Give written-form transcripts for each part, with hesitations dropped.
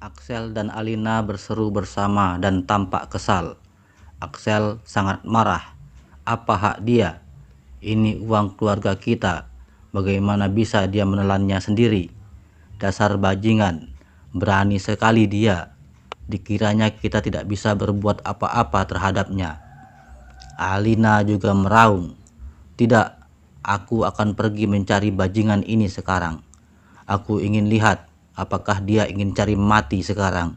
Axel dan Alina berseru bersama dan tampak kesal. Axel sangat marah. Apa hak dia? Ini uang keluarga kita. Bagaimana bisa dia menelannya sendiri? Dasar bajingan. Berani sekali dia. Dikiranya kita tidak bisa berbuat apa-apa terhadapnya. Alina juga meraung. Tidak, aku akan pergi mencari bajingan ini sekarang. Aku ingin lihat apakah dia ingin cari mati sekarang.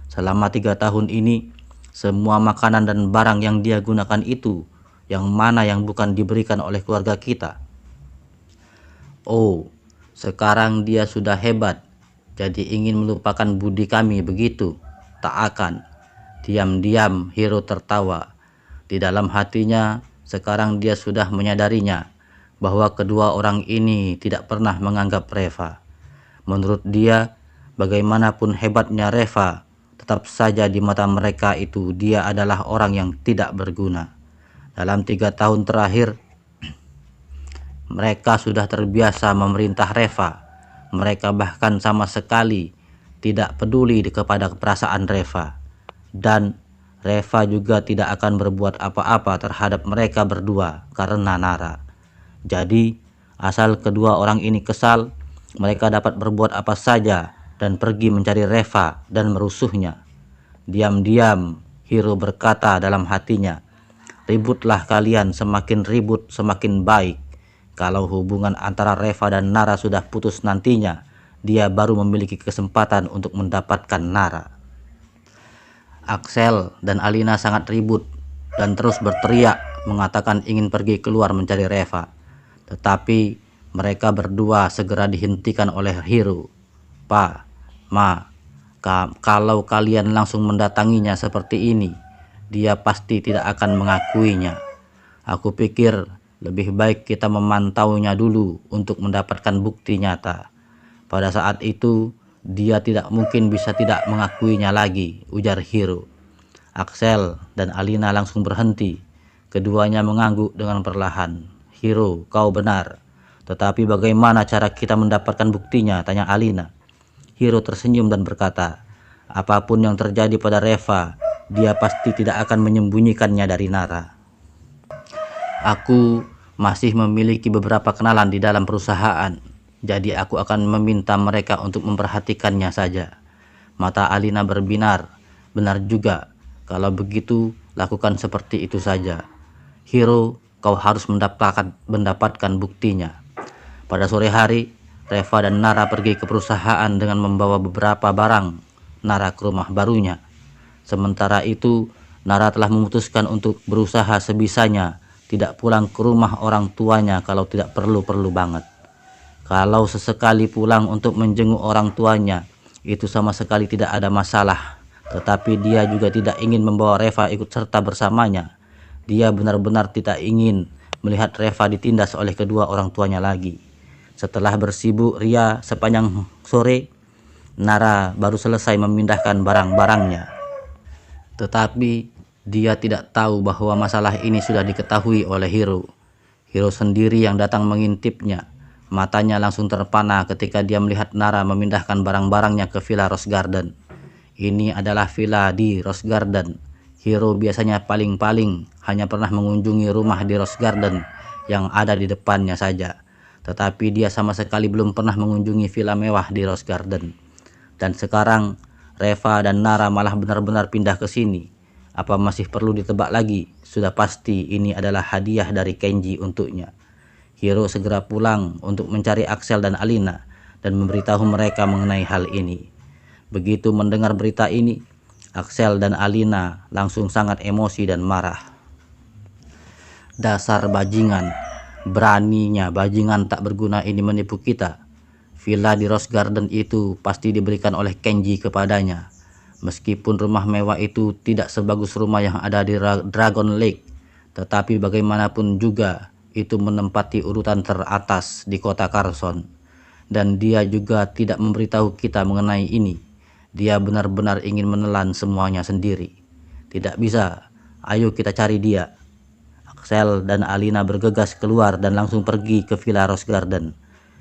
Selama 3 tahun ini, semua makanan dan barang yang dia gunakan itu, yang mana yang bukan diberikan oleh keluarga kita? Oh, sekarang dia sudah hebat, jadi ingin melupakan budi kami begitu? Tak akan. Diam-diam Hiro tertawa. Di dalam hatinya, sekarang dia sudah menyadarinya bahwa kedua orang ini tidak pernah menganggap Reva. Menurut dia, bagaimanapun hebatnya Reva, tetap saja di mata mereka itu dia adalah orang yang tidak berguna. Dalam 3 tahun terakhir, mereka sudah terbiasa memerintah Reva. Mereka bahkan sama sekali tidak peduli kepada perasaan Reva. Dan Reva juga tidak akan berbuat apa-apa terhadap mereka berdua karena Nara. Jadi, asal kedua orang ini kesal, mereka dapat berbuat apa saja dan pergi mencari Reva dan merusuhnya. Diam-diam Hiro berkata dalam hatinya, ributlah kalian, semakin ribut semakin baik. Kalau hubungan antara Reva dan Nara sudah putus nantinya, dia baru memiliki kesempatan untuk mendapatkan Nara. Axel dan Alina sangat ribut dan terus berteriak mengatakan ingin pergi keluar mencari Reva. Tetapi mereka berdua segera dihentikan oleh Hiro. Pa, Ma, kalau kalian langsung mendatanginya seperti ini, dia pasti tidak akan mengakuinya. Aku pikir lebih baik kita memantaunya dulu untuk mendapatkan bukti nyata. Pada saat itu, dia tidak mungkin bisa tidak mengakuinya lagi, ujar Hiro. Axel dan Alina langsung berhenti. Keduanya mengangguk dengan perlahan. Hiro, kau benar. Tetapi bagaimana cara kita mendapatkan buktinya? Tanya Alina. Hiro tersenyum dan berkata, apapun yang terjadi pada Reva, dia pasti tidak akan menyembunyikannya dari Nara. Aku masih memiliki beberapa kenalan di dalam perusahaan, jadi aku akan meminta mereka untuk memperhatikannya saja. Mata Alina berbinar. Benar juga. Kalau begitu, lakukan seperti itu saja. Hiro, kau harus mendapatkan buktinya. Pada sore hari, Reva dan Nara pergi ke perusahaan dengan membawa beberapa barang Nara ke rumah barunya. Sementara itu, Nara telah memutuskan untuk berusaha sebisanya tidak pulang ke rumah orang tuanya kalau tidak perlu-perlu banget. Kalau sesekali pulang untuk menjenguk orang tuanya, itu sama sekali tidak ada masalah. Tetapi dia juga tidak ingin membawa Reva ikut serta bersamanya. Dia benar-benar tidak ingin melihat Reva ditindas oleh kedua orang tuanya lagi. Setelah bersibuk ria sepanjang sore, Nara baru selesai memindahkan barang-barangnya. Tetapi dia tidak tahu bahwa masalah ini sudah diketahui oleh Hiro. Hiro sendiri yang datang mengintipnya. Matanya langsung terpana ketika dia melihat Nara memindahkan barang-barangnya ke Villa Rose Garden. Ini adalah villa di Rose Garden. Hiro biasanya paling-paling hanya pernah mengunjungi rumah di Rose Garden yang ada di depannya saja. Tetapi dia sama sekali belum pernah mengunjungi villa mewah di Rose Garden. Dan sekarang Reva dan Nara malah benar-benar pindah ke sini. Apa masih perlu ditebak lagi? Sudah pasti ini adalah hadiah dari Kenji untuknya. Hiro segera pulang untuk mencari Axel dan Alina dan memberitahu mereka mengenai hal ini. Begitu mendengar berita ini, Axel dan Alina langsung sangat emosi dan marah. Dasar bajingan, beraninya bajingan tak berguna ini menipu kita. Villa di Rose Garden itu pasti diberikan oleh Kenji kepadanya. Meskipun rumah mewah itu tidak sebagus rumah yang ada di Dragon Lake, tetapi bagaimanapun juga itu menempati urutan teratas di kota Carson. Dan dia juga tidak memberitahu kita mengenai ini. Dia benar-benar ingin menelan semuanya sendiri. Tidak bisa, ayo kita cari dia. Axel dan Alina bergegas keluar dan langsung pergi ke Villa Rose Garden.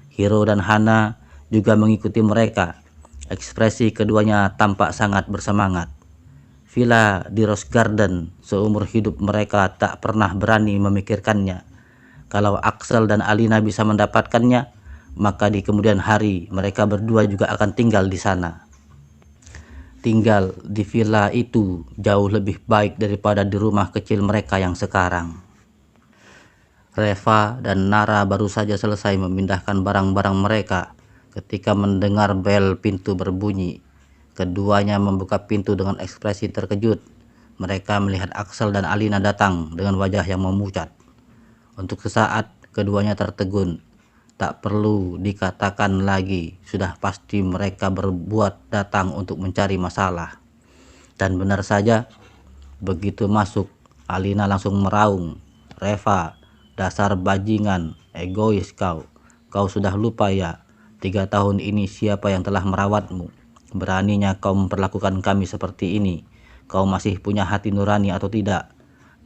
Hiro dan Hana juga mengikuti mereka. Ekspresi keduanya tampak sangat bersemangat. Villa di Rose Garden, seumur hidup mereka tak pernah berani memikirkannya. Kalau Axel dan Alina bisa mendapatkannya, maka di kemudian hari mereka berdua juga akan tinggal di sana. Tinggal di villa itu jauh lebih baik daripada di rumah kecil mereka yang sekarang. Reva dan Nara baru saja selesai memindahkan barang-barang mereka ketika mendengar bel pintu berbunyi. Keduanya membuka pintu dengan ekspresi terkejut. Mereka melihat Axel dan Alina datang dengan wajah yang memucat. Untuk sesaat keduanya tertegun. Tak perlu dikatakan lagi, sudah pasti mereka berbuat datang untuk mencari masalah. Dan benar saja, begitu masuk, Alina langsung meraung. Reva, dasar bajingan, egois kau. Kau sudah lupa ya, 3 tahun ini siapa yang telah merawatmu? Beraninya kau memperlakukan kami seperti ini. Kau masih punya hati nurani atau tidak?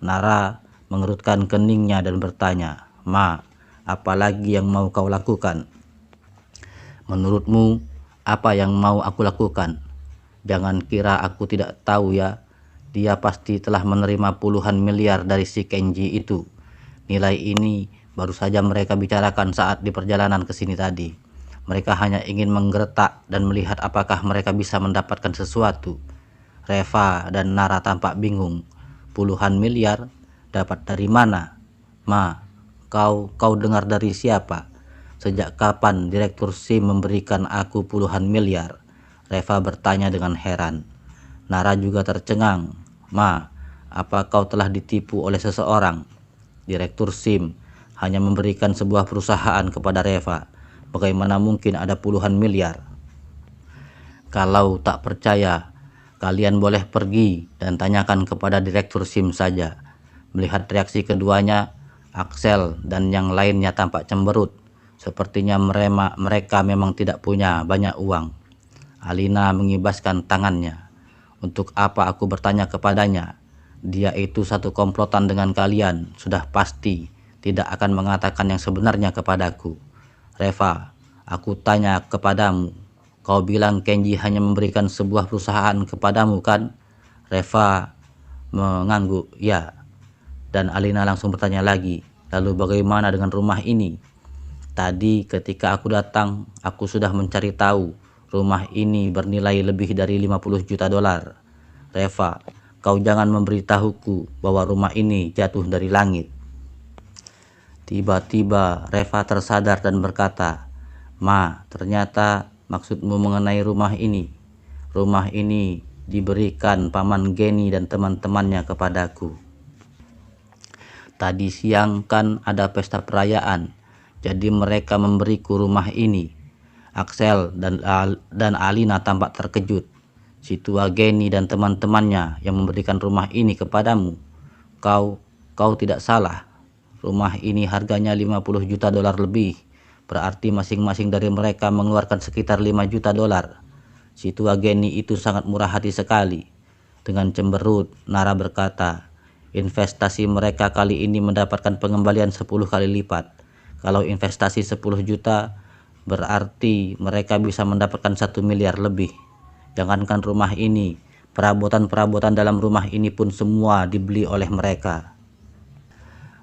Nara mengerutkan keningnya dan bertanya, Ma, apalagi yang mau kau lakukan? Menurutmu, apa yang mau aku lakukan? Jangan kira aku tidak tahu ya. Dia pasti telah menerima puluhan miliar dari si Kenji itu. Nilai ini baru saja mereka bicarakan saat di perjalanan ke sini tadi. Mereka hanya ingin menggertak dan melihat apakah mereka bisa mendapatkan sesuatu. Reva dan Nara tampak bingung. Puluhan miliar? Dapat dari mana? Ma, Kau dengar dari siapa? Sejak kapan Direktur SIM memberikan aku puluhan miliar? Reva bertanya dengan heran. Nara juga tercengang. Ma, apa kau telah ditipu oleh seseorang? Direktur SIM hanya memberikan sebuah perusahaan kepada Reva. Bagaimana mungkin ada puluhan miliar? Kalau tak percaya, kalian boleh pergi dan tanyakan kepada Direktur SIM saja. Melihat reaksi keduanya, Axel dan yang lainnya tampak cemberut. Sepertinya mereka memang tidak punya banyak uang. Alina mengibaskan tangannya. Untuk apa aku bertanya kepadanya? Dia itu satu komplotan dengan kalian. Sudah pasti tidak akan mengatakan yang sebenarnya kepadaku. Reva, aku tanya kepadamu. Kau bilang Kenji hanya memberikan sebuah perusahaan kepadamu kan? Reva mengangguk, ya. Dan Alina langsung bertanya lagi, lalu bagaimana dengan rumah ini? Tadi ketika aku datang, aku sudah mencari tahu. Rumah ini bernilai lebih dari 50 juta dolar. Reva, kau jangan memberitahuku bahwa rumah ini jatuh dari langit. Tiba-tiba Reva tersadar dan berkata, Ma, ternyata maksudmu mengenai rumah ini. Rumah ini diberikan Paman Geni dan teman-temannya kepadaku. Tadi siang kan ada pesta perayaan, jadi mereka memberiku rumah ini. Axel dan Alina tampak terkejut. Si tua Geni dan teman-temannya yang memberikan rumah ini kepadamu. Kau tidak salah. Rumah ini harganya 50 juta dolar lebih. Berarti masing-masing dari mereka mengeluarkan sekitar 5 juta dolar. Si tua Geni itu sangat murah hati sekali. Dengan cemberut, Nara berkata, investasi mereka kali ini mendapatkan pengembalian 10 kali lipat. Kalau investasi 10 juta, berarti mereka bisa mendapatkan 1 miliar lebih. Jangankan rumah ini, perabotan-perabotan dalam rumah ini pun semua dibeli oleh mereka.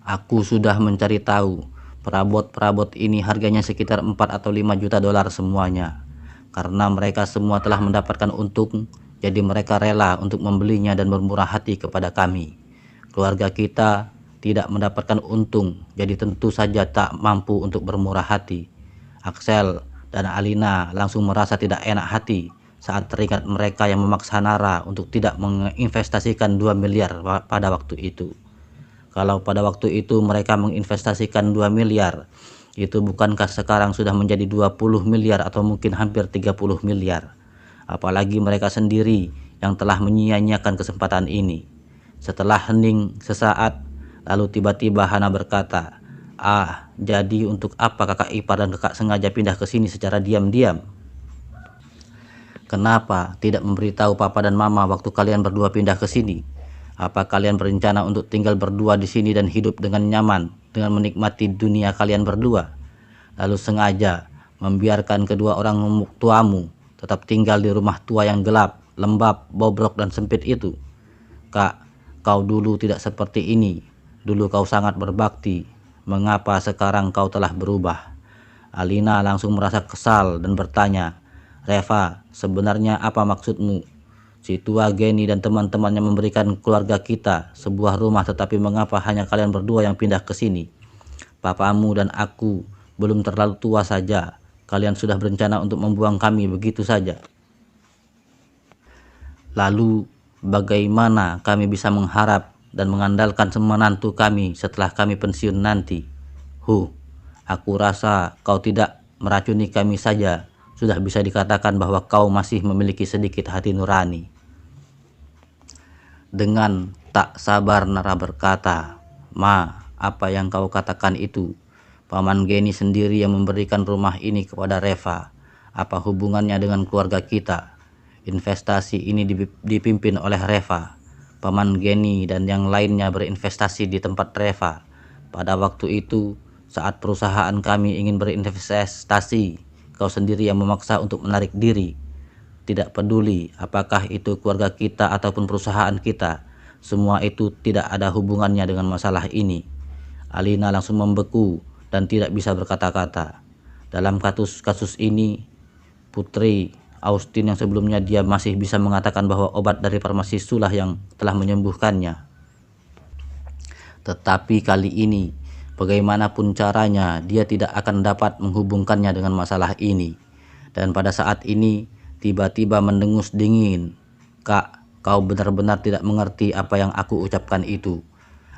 Aku sudah mencari tahu, perabot-perabot ini harganya sekitar 4 atau 5 juta dolar semuanya. Karena mereka semua telah mendapatkan untung, jadi mereka rela untuk membelinya dan bermurah hati kepada kami. Keluarga kita tidak mendapatkan untung, jadi tentu saja tak mampu untuk bermurah hati. Axel dan Alina langsung merasa tidak enak hati saat teringat mereka yang memaksa Nara untuk tidak menginvestasikan 2 miliar pada waktu itu. Kalau pada waktu itu mereka menginvestasikan 2 miliar, itu bukankah sekarang sudah menjadi 20 miliar atau mungkin hampir 30 miliar? Apalagi mereka sendiri yang telah menyia-nyiakan kesempatan ini. Setelah hening sesaat, lalu tiba-tiba Hana berkata, jadi untuk apa kakak ipar dan kakak sengaja pindah ke sini secara diam-diam? Kenapa tidak memberitahu papa dan mama waktu kalian berdua pindah ke sini? Apa kalian berencana untuk tinggal berdua di sini dan hidup dengan nyaman, dengan menikmati dunia kalian berdua, lalu sengaja membiarkan kedua orang tuamu tetap tinggal di rumah tua yang gelap, lembab, bobrok, dan sempit itu? Kak, kau dulu tidak seperti ini. Dulu kau sangat berbakti. Mengapa sekarang kau telah berubah? Alina langsung merasa kesal dan bertanya, Reva, sebenarnya apa maksudmu? Si tua Geni dan teman-temannya memberikan keluarga kita sebuah rumah, tetapi mengapa hanya kalian berdua yang pindah ke sini? Papamu dan aku belum terlalu tua saja. Kalian sudah berencana untuk membuang kami begitu saja. Lalu bagaimana kami bisa mengharap dan mengandalkan menantu kami setelah kami pensiun nanti? Aku rasa kau tidak meracuni kami saja sudah bisa dikatakan bahwa kau masih memiliki sedikit hati nurani. Dengan tak sabar Nara berkata, Ma, apa yang kau katakan itu? Paman Geni sendiri yang memberikan rumah ini kepada Reva. Apa hubungannya dengan keluarga kita? Investasi ini dipimpin oleh Reva. Paman Geni dan yang lainnya berinvestasi di tempat Reva. Pada waktu itu, saat perusahaan kami ingin berinvestasi, kau sendiri yang memaksa untuk menarik diri. Tidak peduli apakah itu keluarga kita ataupun perusahaan kita, semua itu tidak ada hubungannya dengan masalah ini. Alina langsung membeku dan tidak bisa berkata-kata. Dalam kasus ini, Putri Austin yang sebelumnya dia masih bisa mengatakan bahwa obat dari farmasi Sulah yang telah menyembuhkannya. Tetapi kali ini, bagaimanapun caranya, dia tidak akan dapat menghubungkannya dengan masalah ini. Dan pada saat ini, tiba-tiba mendengus dingin. Kak, kau benar-benar tidak mengerti apa yang aku ucapkan itu.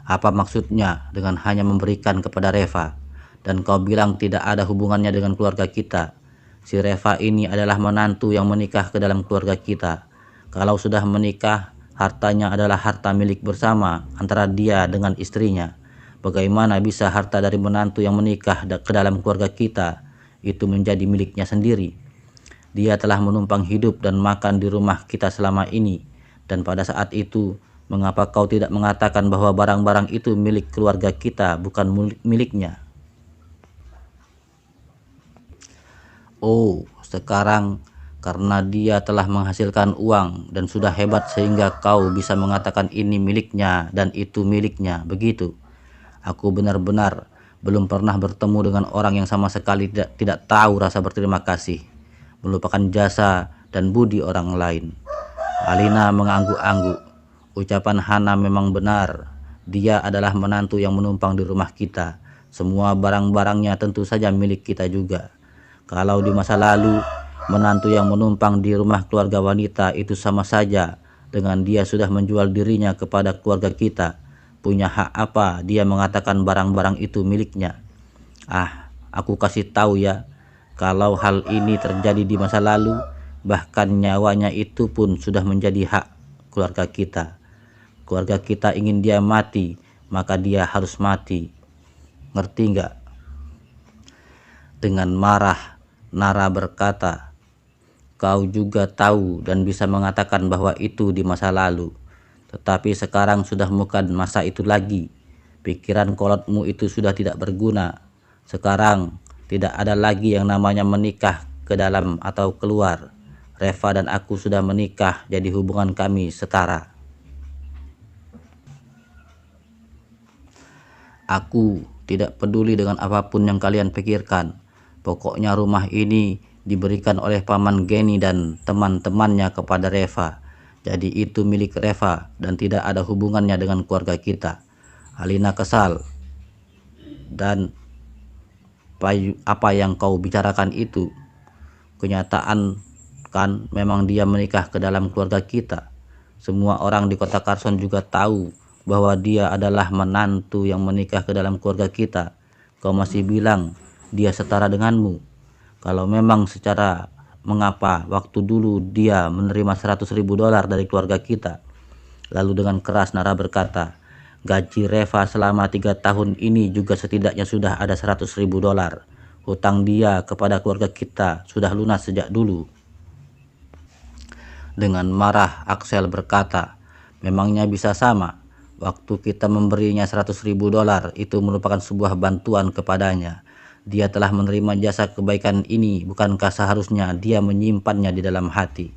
Apa maksudnya dengan hanya memberikan kepada Reva? Dan kau bilang tidak ada hubungannya dengan keluarga kita. Si Reva ini adalah menantu yang menikah ke dalam keluarga kita. Kalau sudah menikah, hartanya adalah harta milik bersama antara dia dengan istrinya. Bagaimana bisa harta dari menantu yang menikah ke dalam keluarga kita itu menjadi miliknya sendiri? Dia telah menumpang hidup dan makan di rumah kita selama ini. Dan pada saat itu, mengapa kau tidak mengatakan bahwa barang-barang itu milik keluarga kita, bukan miliknya? Oh, sekarang karena dia telah menghasilkan uang dan sudah hebat sehingga kau bisa mengatakan ini miliknya dan itu miliknya, begitu? Aku benar-benar belum pernah bertemu dengan orang yang sama sekali tidak tahu rasa berterima kasih, melupakan jasa dan budi orang lain. Alina mengangguk-angguk. Ucapan Hana memang benar. Dia adalah menantu yang menumpang di rumah kita. Semua barang-barangnya tentu saja milik kita juga. Kalau di masa lalu, menantu yang menumpang di rumah keluarga wanita itu sama saja dengan dia sudah menjual dirinya kepada keluarga kita. Punya hak apa dia mengatakan barang-barang itu miliknya? Aku kasih tahu ya, kalau hal ini terjadi di masa lalu, bahkan nyawanya itu pun sudah menjadi hak keluarga kita. Keluarga kita ingin dia mati, maka dia harus mati. Ngerti nggak? Dengan marah, Nara berkata, kau juga tahu dan bisa mengatakan bahwa itu di masa lalu. Tetapi sekarang sudah bukan masa itu lagi. Pikiran kolotmu itu sudah tidak berguna. Sekarang tidak ada lagi yang namanya menikah ke dalam atau keluar. Reva dan aku sudah menikah, jadi hubungan kami setara. Aku tidak peduli dengan apapun yang kalian pikirkan. Pokoknya rumah ini diberikan oleh Paman Geni dan teman-temannya kepada Reva. Jadi itu milik Reva dan tidak ada hubungannya dengan keluarga kita. Alina kesal. Dan apa yang kau bicarakan itu? Kenyataan kan memang dia menikah ke dalam keluarga kita. Semua orang di kota Carson juga tahu bahwa dia adalah menantu yang menikah ke dalam keluarga kita. Kau masih bilang dia setara denganmu. Kalau memang secara mengapa waktu dulu dia menerima $100.000 dari keluarga kita? Lalu dengan keras Nara berkata, gaji Reva selama 3 tahun ini juga setidaknya sudah ada $100.000. Hutang dia kepada keluarga kita sudah lunas sejak dulu. Dengan marah Axel berkata, Memangnya bisa sama? Waktu kita memberinya $100.000 itu merupakan sebuah bantuan kepadanya. Dia telah menerima jasa kebaikan ini, bukankah seharusnya dia menyimpannya di dalam hati?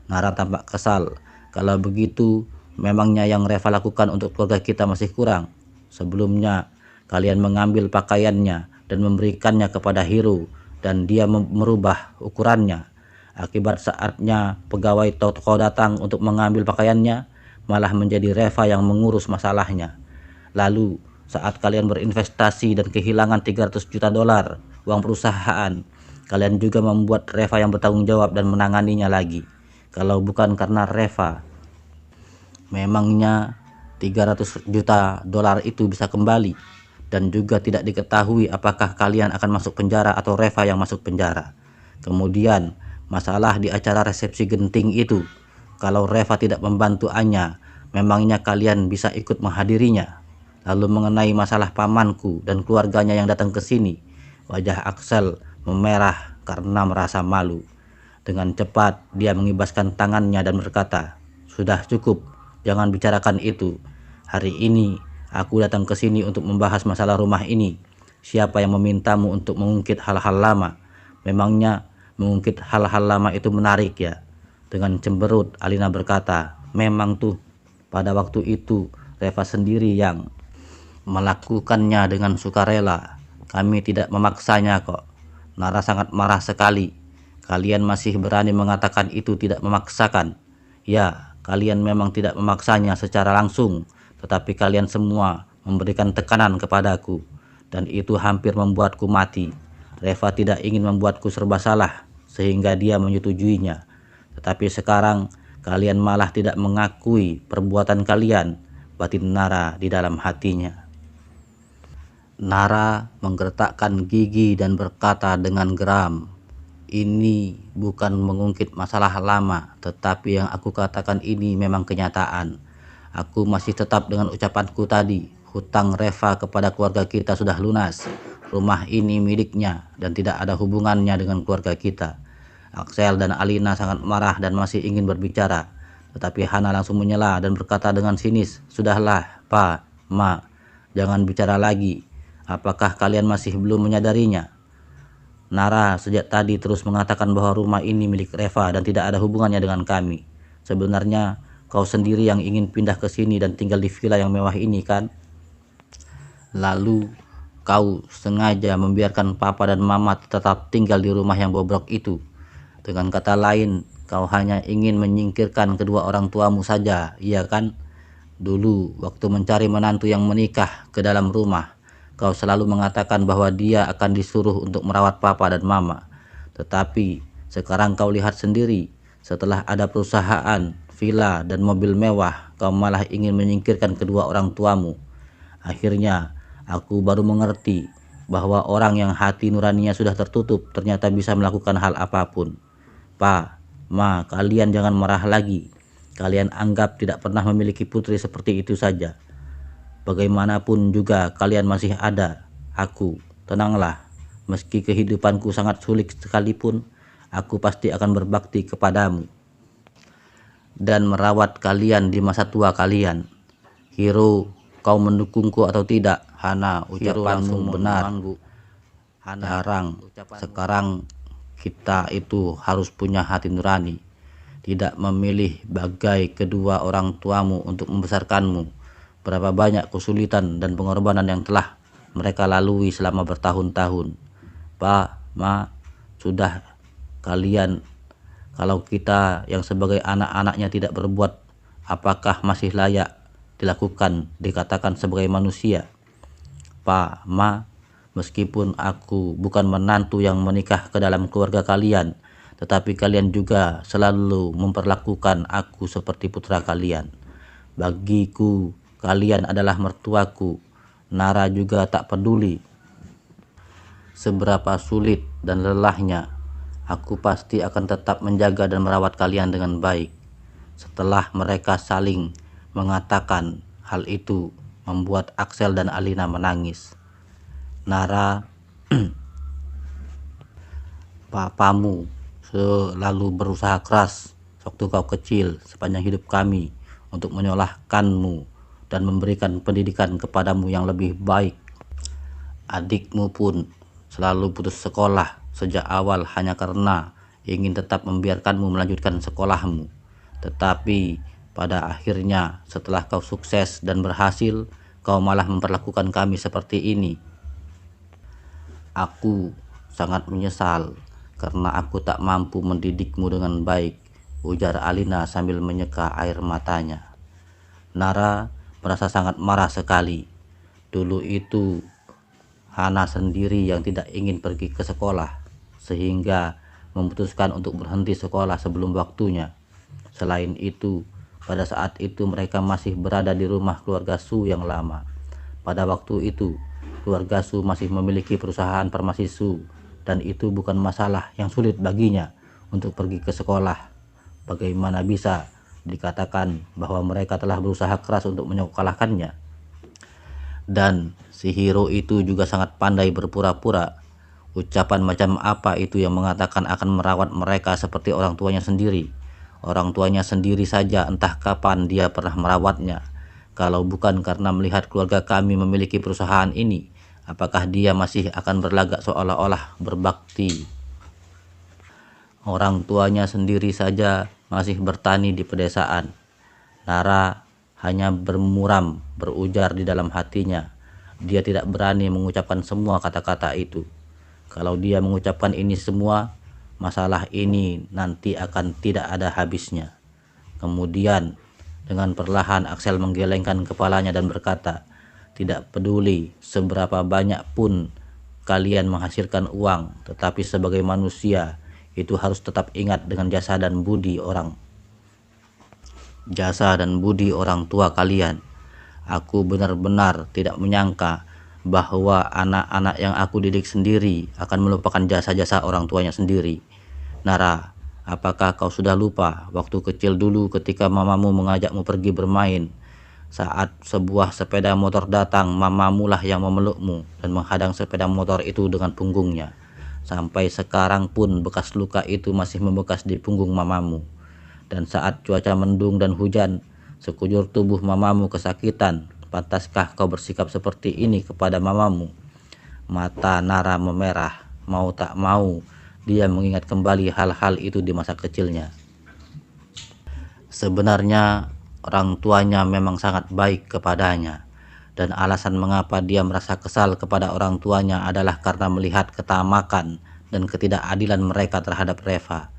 Nara tampak kesal. Kalau begitu, memangnya yang Reva lakukan untuk keluarga kita masih kurang? Sebelumnya, kalian mengambil pakaiannya dan memberikannya kepada Hiro, dan dia merubah ukurannya. Akibat saatnya pegawai toko datang untuk mengambil pakaiannya, malah menjadi Reva yang mengurus masalahnya. Lalu saat kalian berinvestasi dan kehilangan $300 juta uang perusahaan, kalian juga membuat Reva yang bertanggung jawab dan menanganinya lagi. Kalau bukan karena Reva, memangnya $300 juta itu bisa kembali, dan juga tidak diketahui apakah kalian akan masuk penjara atau Reva yang masuk penjara. Kemudian masalah di acara resepsi genting itu, kalau Reva tidak membantu Anya, memangnya kalian bisa ikut menghadirinya? Lalu mengenai masalah pamanku dan keluarganya yang datang ke sini, wajah Axel memerah karena merasa malu. Dengan cepat dia mengibaskan tangannya dan berkata, "Sudah cukup, jangan bicarakan itu. Hari ini aku datang ke sini untuk membahas masalah rumah ini. Siapa yang memintamu untuk mengungkit hal-hal lama? Memangnya mengungkit hal-hal lama itu menarik ya?" Dengan cemberut Alina berkata, "Memang tuh, pada waktu itu Reva sendiri yang melakukannya dengan sukarela. Kami tidak memaksanya kok." Nara sangat marah sekali. "Kalian masih berani mengatakan itu tidak memaksakan? Ya, kalian memang tidak memaksanya secara langsung, tetapi kalian semua memberikan tekanan kepadaku, dan itu hampir membuatku mati. Reva tidak ingin membuatku serba salah, sehingga dia menyetujuinya. Tetapi sekarang kalian malah tidak mengakui perbuatan kalian," batin Nara di dalam hatinya. Nara menggertakkan gigi dan berkata dengan geram, "Ini bukan mengungkit masalah lama, tetapi yang aku katakan ini memang kenyataan. Aku masih tetap dengan ucapanku tadi. Hutang Reva kepada keluarga kita sudah lunas. Rumah ini miliknya dan tidak ada hubungannya dengan keluarga kita." Axel dan Alina sangat marah dan masih ingin berbicara, tetapi Hana langsung menyela dan berkata dengan sinis, "Sudahlah, Pa, Ma, jangan bicara lagi. Apakah kalian masih belum menyadarinya? Nara sejak tadi terus mengatakan bahwa rumah ini milik Reva dan tidak ada hubungannya dengan kami. Sebenarnya kau sendiri yang ingin pindah ke sini dan tinggal di villa yang mewah ini kan? Lalu kau sengaja membiarkan Papa dan Mama tetap tinggal di rumah yang bobrok itu. Dengan kata lain, kau hanya ingin menyingkirkan kedua orang tuamu saja, iya kan? Dulu waktu mencari menantu yang menikah ke dalam rumah, kau selalu mengatakan bahwa dia akan disuruh untuk merawat Papa dan Mama. Tetapi sekarang kau lihat sendiri, setelah ada perusahaan, villa, dan mobil mewah, kau malah ingin menyingkirkan kedua orang tuamu. Akhirnya aku baru mengerti bahwa orang yang hati nuraninya sudah tertutup ternyata bisa melakukan hal apapun. Pa, Ma, kalian jangan marah lagi. Kalian anggap tidak pernah memiliki putri seperti itu saja. Bagaimanapun juga kalian masih ada aku. Tenanglah, meski kehidupanku sangat sulit sekalipun, aku pasti akan berbakti kepadamu dan merawat kalian di masa tua kalian. Hiro, kau mendukungku atau tidak? Hana, ucapanmu benar. Sekarang kita itu harus punya hati nurani, tidak memilih bagai kedua orang tuamu untuk membesarkanmu. Berapa banyak kesulitan dan pengorbanan yang telah mereka lalui selama bertahun-tahun. Pa, Ma, sudah kalian. Kalau kita yang sebagai anak-anaknya tidak berbuat, apakah masih layak dikatakan sebagai manusia? Pa, Ma, meskipun aku bukan menantu yang menikah ke dalam keluarga kalian, tetapi kalian juga selalu memperlakukan aku seperti putra kalian. Bagiku, kalian adalah mertuaku. Nara juga tak peduli seberapa sulit dan lelahnya, aku pasti akan tetap menjaga dan merawat kalian dengan baik. Setelah mereka saling mengatakan hal itu, membuat Axel dan Alina menangis. Nara, papamu selalu berusaha keras waktu kau kecil sepanjang hidup kami untuk menyolahkanmu dan memberikan pendidikan kepadamu yang lebih baik. Adikmu pun selalu putus sekolah sejak awal hanya karena ingin tetap membiarkanmu melanjutkan sekolahmu. Tetapi pada akhirnya setelah kau sukses dan berhasil, kau malah memperlakukan kami seperti ini. Aku sangat menyesal karena aku tak mampu mendidikmu dengan baik, ujar Alina sambil menyeka air matanya. Nara merasa sangat marah sekali. Dulu itu Hana sendiri yang tidak ingin pergi ke sekolah, sehingga memutuskan untuk berhenti sekolah sebelum waktunya. Selain itu, pada saat itu mereka masih berada di rumah keluarga Su yang lama. Pada waktu itu, keluarga Su masih memiliki perusahaan farmasi Su, dan itu bukan masalah yang sulit baginya untuk pergi ke sekolah. Bagaimana bisa dikatakan bahwa mereka telah berusaha keras untuk menyekolahkannya? Dan si hero itu juga sangat pandai berpura-pura. Ucapan macam apa itu yang mengatakan akan merawat mereka seperti orang tuanya sendiri? Orang tuanya sendiri saja entah kapan dia pernah merawatnya. Kalau bukan karena melihat keluarga kami memiliki perusahaan ini, apakah dia masih akan berlagak seolah-olah berbakti? Orang tuanya sendiri saja masih bertani di pedesaan. Nara hanya bermuram, berujar di dalam hatinya. Dia tidak berani mengucapkan semua kata-kata itu. Kalau dia mengucapkan ini semua, masalah ini nanti akan tidak ada habisnya. Kemudian, dengan perlahan Axel menggelengkan kepalanya dan berkata, "Tidak peduli seberapa banyak pun kalian menghasilkan uang, tetapi sebagai manusia, itu harus tetap ingat dengan jasa dan budi orang tua kalian. Aku benar-benar tidak menyangka bahwa anak-anak yang aku didik sendiri akan melupakan jasa-jasa orang tuanya sendiri. Nara, apakah kau sudah lupa waktu kecil dulu ketika mamamu mengajakmu pergi bermain? Saat sebuah sepeda motor datang, mamamu lah yang memelukmu dan menghadang sepeda motor itu dengan punggungnya. Sampai sekarang pun bekas luka itu masih membekas di punggung mamamu. Dan saat cuaca mendung dan hujan, sekujur tubuh mamamu kesakitan. Pantaskah kau bersikap seperti ini kepada mamamu?" Mata Nara memerah. Mau tak mau, dia mengingat kembali hal-hal itu di masa kecilnya. Sebenarnya, orang tuanya memang sangat baik kepadanya. Dan alasan mengapa dia merasa kesal kepada orang tuanya adalah karena melihat ketamakan dan ketidakadilan mereka terhadap Reva.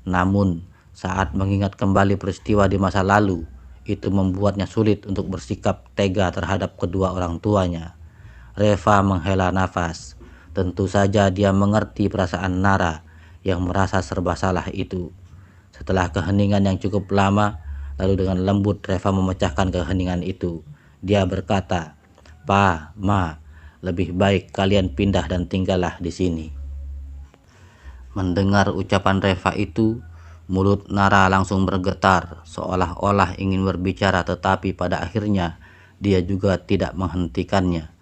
Namun, saat mengingat kembali peristiwa di masa lalu, itu membuatnya sulit untuk bersikap tega terhadap kedua orang tuanya. Reva menghela nafas. Tentu saja dia mengerti perasaan Nara yang merasa serba salah itu. Setelah keheningan yang cukup lama, lalu dengan lembut Reva memecahkan keheningan itu. Dia berkata, "Pa, Ma, lebih baik kalian pindah dan tinggallah di sini." Mendengar ucapan Reva itu, mulut Nara langsung bergetar, seolah-olah ingin berbicara, tetapi pada akhirnya dia juga tidak menghentikannya.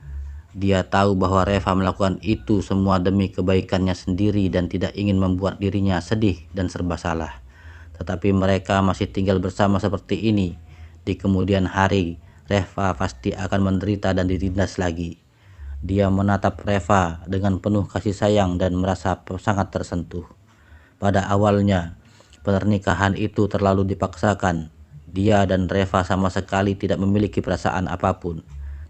Dia tahu bahwa Reva melakukan itu semua demi kebaikannya sendiri dan tidak ingin membuat dirinya sedih dan serba salah. Tetapi mereka masih tinggal bersama seperti ini. Di kemudian hari, Reva pasti akan menderita dan ditindas lagi. Dia menatap Reva dengan penuh kasih sayang dan merasa sangat tersentuh. Pada awalnya, pernikahan itu terlalu dipaksakan. Dia dan Reva sama sekali tidak memiliki perasaan apapun.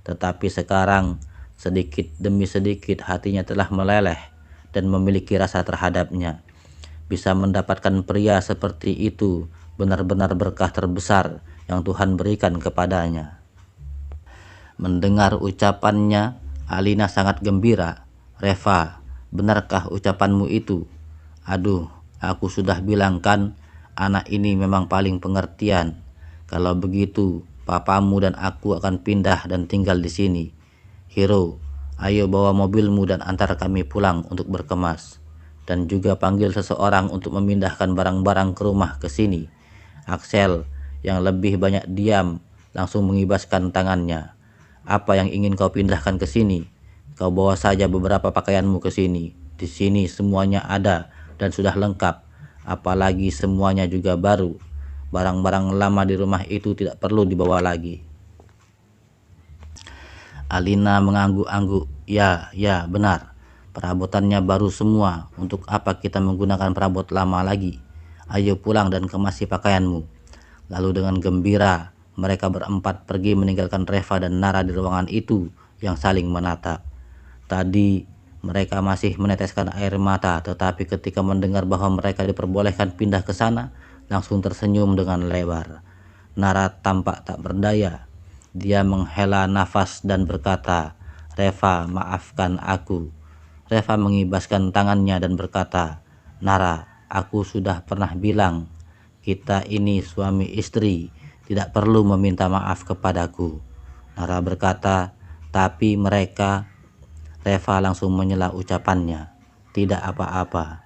Tetapi sekarang, sedikit demi sedikit hatinya telah meleleh dan memiliki rasa terhadapnya. Bisa mendapatkan pria seperti itu benar-benar berkah terbesar yang Tuhan berikan kepadanya. Mendengar ucapannya, Alina sangat gembira. "Reva, benarkah ucapanmu itu? Aduh, aku sudah bilang kan, anak ini memang paling pengertian. Kalau begitu, papamu dan aku akan pindah dan tinggal di sini. Hero, ayo bawa mobilmu dan antar kami pulang untuk berkemas. Dan juga panggil seseorang untuk memindahkan barang-barang ke rumah ke sini." Axel, yang lebih banyak diam, langsung mengibaskan tangannya. "Apa yang ingin kau pindahkan ke sini? Kau bawa saja beberapa pakaianmu ke sini. Di sini semuanya ada dan sudah lengkap. Apalagi semuanya juga baru. Barang-barang lama di rumah itu tidak perlu dibawa lagi. Alina mengangguk-angguk. Ya, benar. Perabotannya baru semua. Untuk apa kita menggunakan perabot lama lagi? Ayo pulang dan kemasi pakaianmu. Lalu dengan gembira, mereka berempat pergi meninggalkan Reva dan Nara di ruangan itu yang saling menatap. Tadi mereka masih meneteskan air mata, tetapi ketika mendengar bahwa mereka diperbolehkan pindah ke sana, langsung tersenyum dengan lebar. Nara tampak tak berdaya. Dia menghela nafas dan berkata, "Reva, maafkan aku." Reva mengibaskan tangannya dan berkata, "Nara, aku sudah pernah bilang, kita ini suami istri, tidak perlu meminta maaf kepadaku." Nara berkata, "Tapi mereka..." Reva langsung menyela ucapannya, "Tidak apa-apa.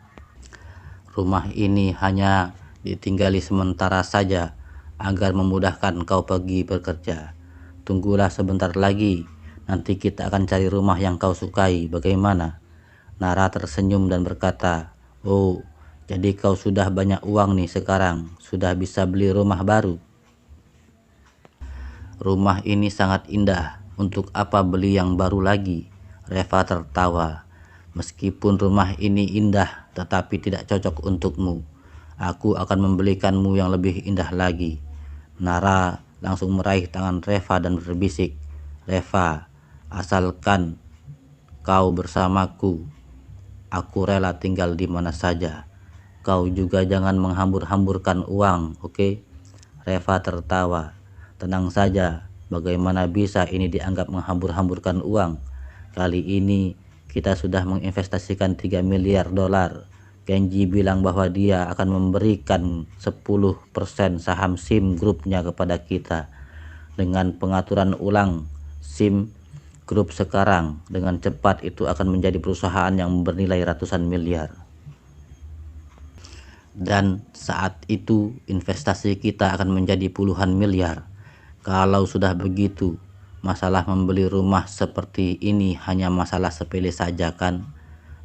Rumah ini hanya ditinggali sementara saja agar memudahkan kau pergi bekerja. Tunggulah sebentar lagi, nanti kita akan cari rumah yang kau sukai. Bagaimana?" Nara tersenyum dan berkata, "Oh, jadi kau sudah banyak uang nih sekarang, sudah bisa beli rumah baru." "Rumah ini sangat indah, untuk apa beli yang baru lagi?" Reva tertawa. "Meskipun rumah ini indah, tetapi tidak cocok untukmu. Aku akan membelikanmu yang lebih indah lagi." Nara langsung meraih tangan Reva dan berbisik, "Reva, asalkan kau bersamaku, aku rela tinggal di mana saja. Kau juga jangan menghambur-hamburkan uang, oke?" Reva tertawa. "Tenang saja, bagaimana bisa ini dianggap menghambur-hamburkan uang? Kali ini kita sudah menginvestasikan 3 miliar dolar. Kenji bilang bahwa dia akan memberikan 10% saham SIM Groupnya kepada kita. Dengan pengaturan ulang SIM Group sekarang, dengan cepat itu akan menjadi perusahaan yang bernilai ratusan miliar. Dan saat itu investasi kita akan menjadi puluhan miliar. Kalau sudah begitu, masalah membeli rumah seperti ini hanya masalah sepele saja kan?"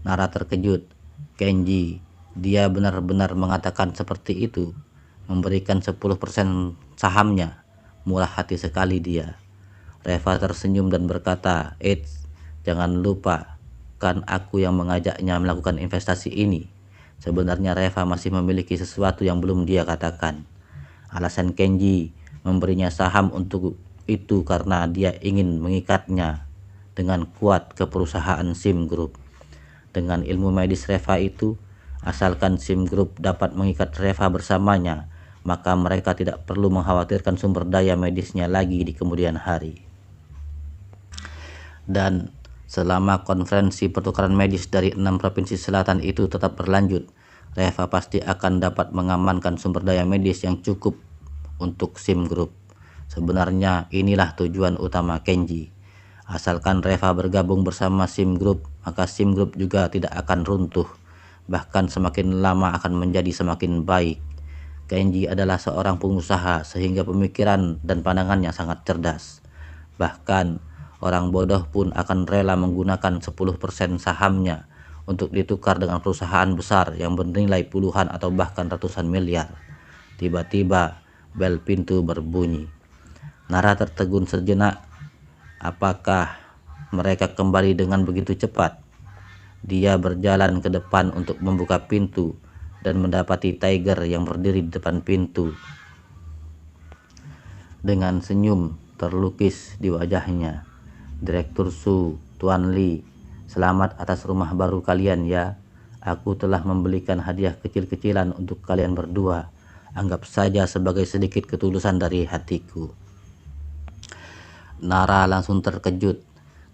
Nara terkejut. "Kenji, dia benar-benar mengatakan seperti itu? Memberikan 10% sahamnya? Murah hati sekali dia." Reva tersenyum dan berkata, "Eits, jangan lupa, kan aku yang mengajaknya melakukan investasi ini." Sebenarnya Reva masih memiliki sesuatu yang belum dia katakan. Alasan Kenji memberinya saham untuk itu karena dia ingin mengikatnya dengan kuat ke perusahaan SIM Group. Dengan ilmu medis Reva itu, asalkan SIM Group dapat mengikat Reva bersamanya, maka mereka tidak perlu mengkhawatirkan sumber daya medisnya lagi di kemudian hari. Dan selama konferensi pertukaran medis dari 6 provinsi selatan itu tetap berlanjut, Reva pasti akan dapat mengamankan sumber daya medis yang cukup untuk SIM Group. Sebenarnya inilah tujuan utama Kenji. Asalkan Reva bergabung bersama SIM Group, maka SIM Group juga tidak akan runtuh. Bahkan semakin lama akan menjadi semakin baik. Kenji adalah seorang pengusaha sehingga pemikiran dan pandangannya sangat cerdas. Bahkan orang bodoh pun akan rela menggunakan 10% sahamnya untuk ditukar dengan perusahaan besar yang bernilai puluhan atau bahkan ratusan miliar. Tiba-tiba bel pintu berbunyi. Nara tertegun sejenak. Apakah mereka kembali dengan begitu cepat? Dia berjalan ke depan untuk membuka pintu dan mendapati Tiger yang berdiri di depan pintu. Dengan senyum terlukis di wajahnya. "Direktur Su, Tuan Lee, selamat atas rumah baru kalian ya. Aku telah membelikan hadiah kecil-kecilan untuk kalian berdua. Anggap saja sebagai sedikit ketulusan dari hatiku." Nara langsung terkejut.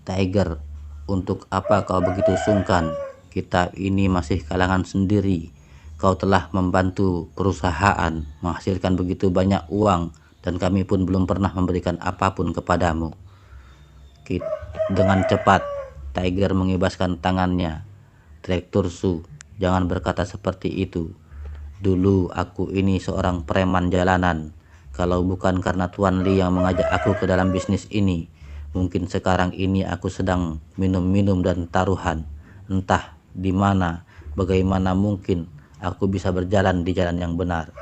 "Tiger, untuk apa kau begitu sungkan? Kita ini masih kalangan sendiri. Kau telah membantu perusahaan menghasilkan begitu banyak uang dan kami pun belum pernah memberikan apapun kepadamu." Dengan cepat, Tiger mengibaskan tangannya. "Direktur Su, jangan berkata seperti itu. Dulu aku ini seorang preman jalanan. Kalau bukan karena Tuan Lee yang mengajak aku ke dalam bisnis ini, mungkin sekarang ini aku sedang minum-minum dan taruhan. Entah di mana, bagaimana mungkin aku bisa berjalan di jalan yang benar."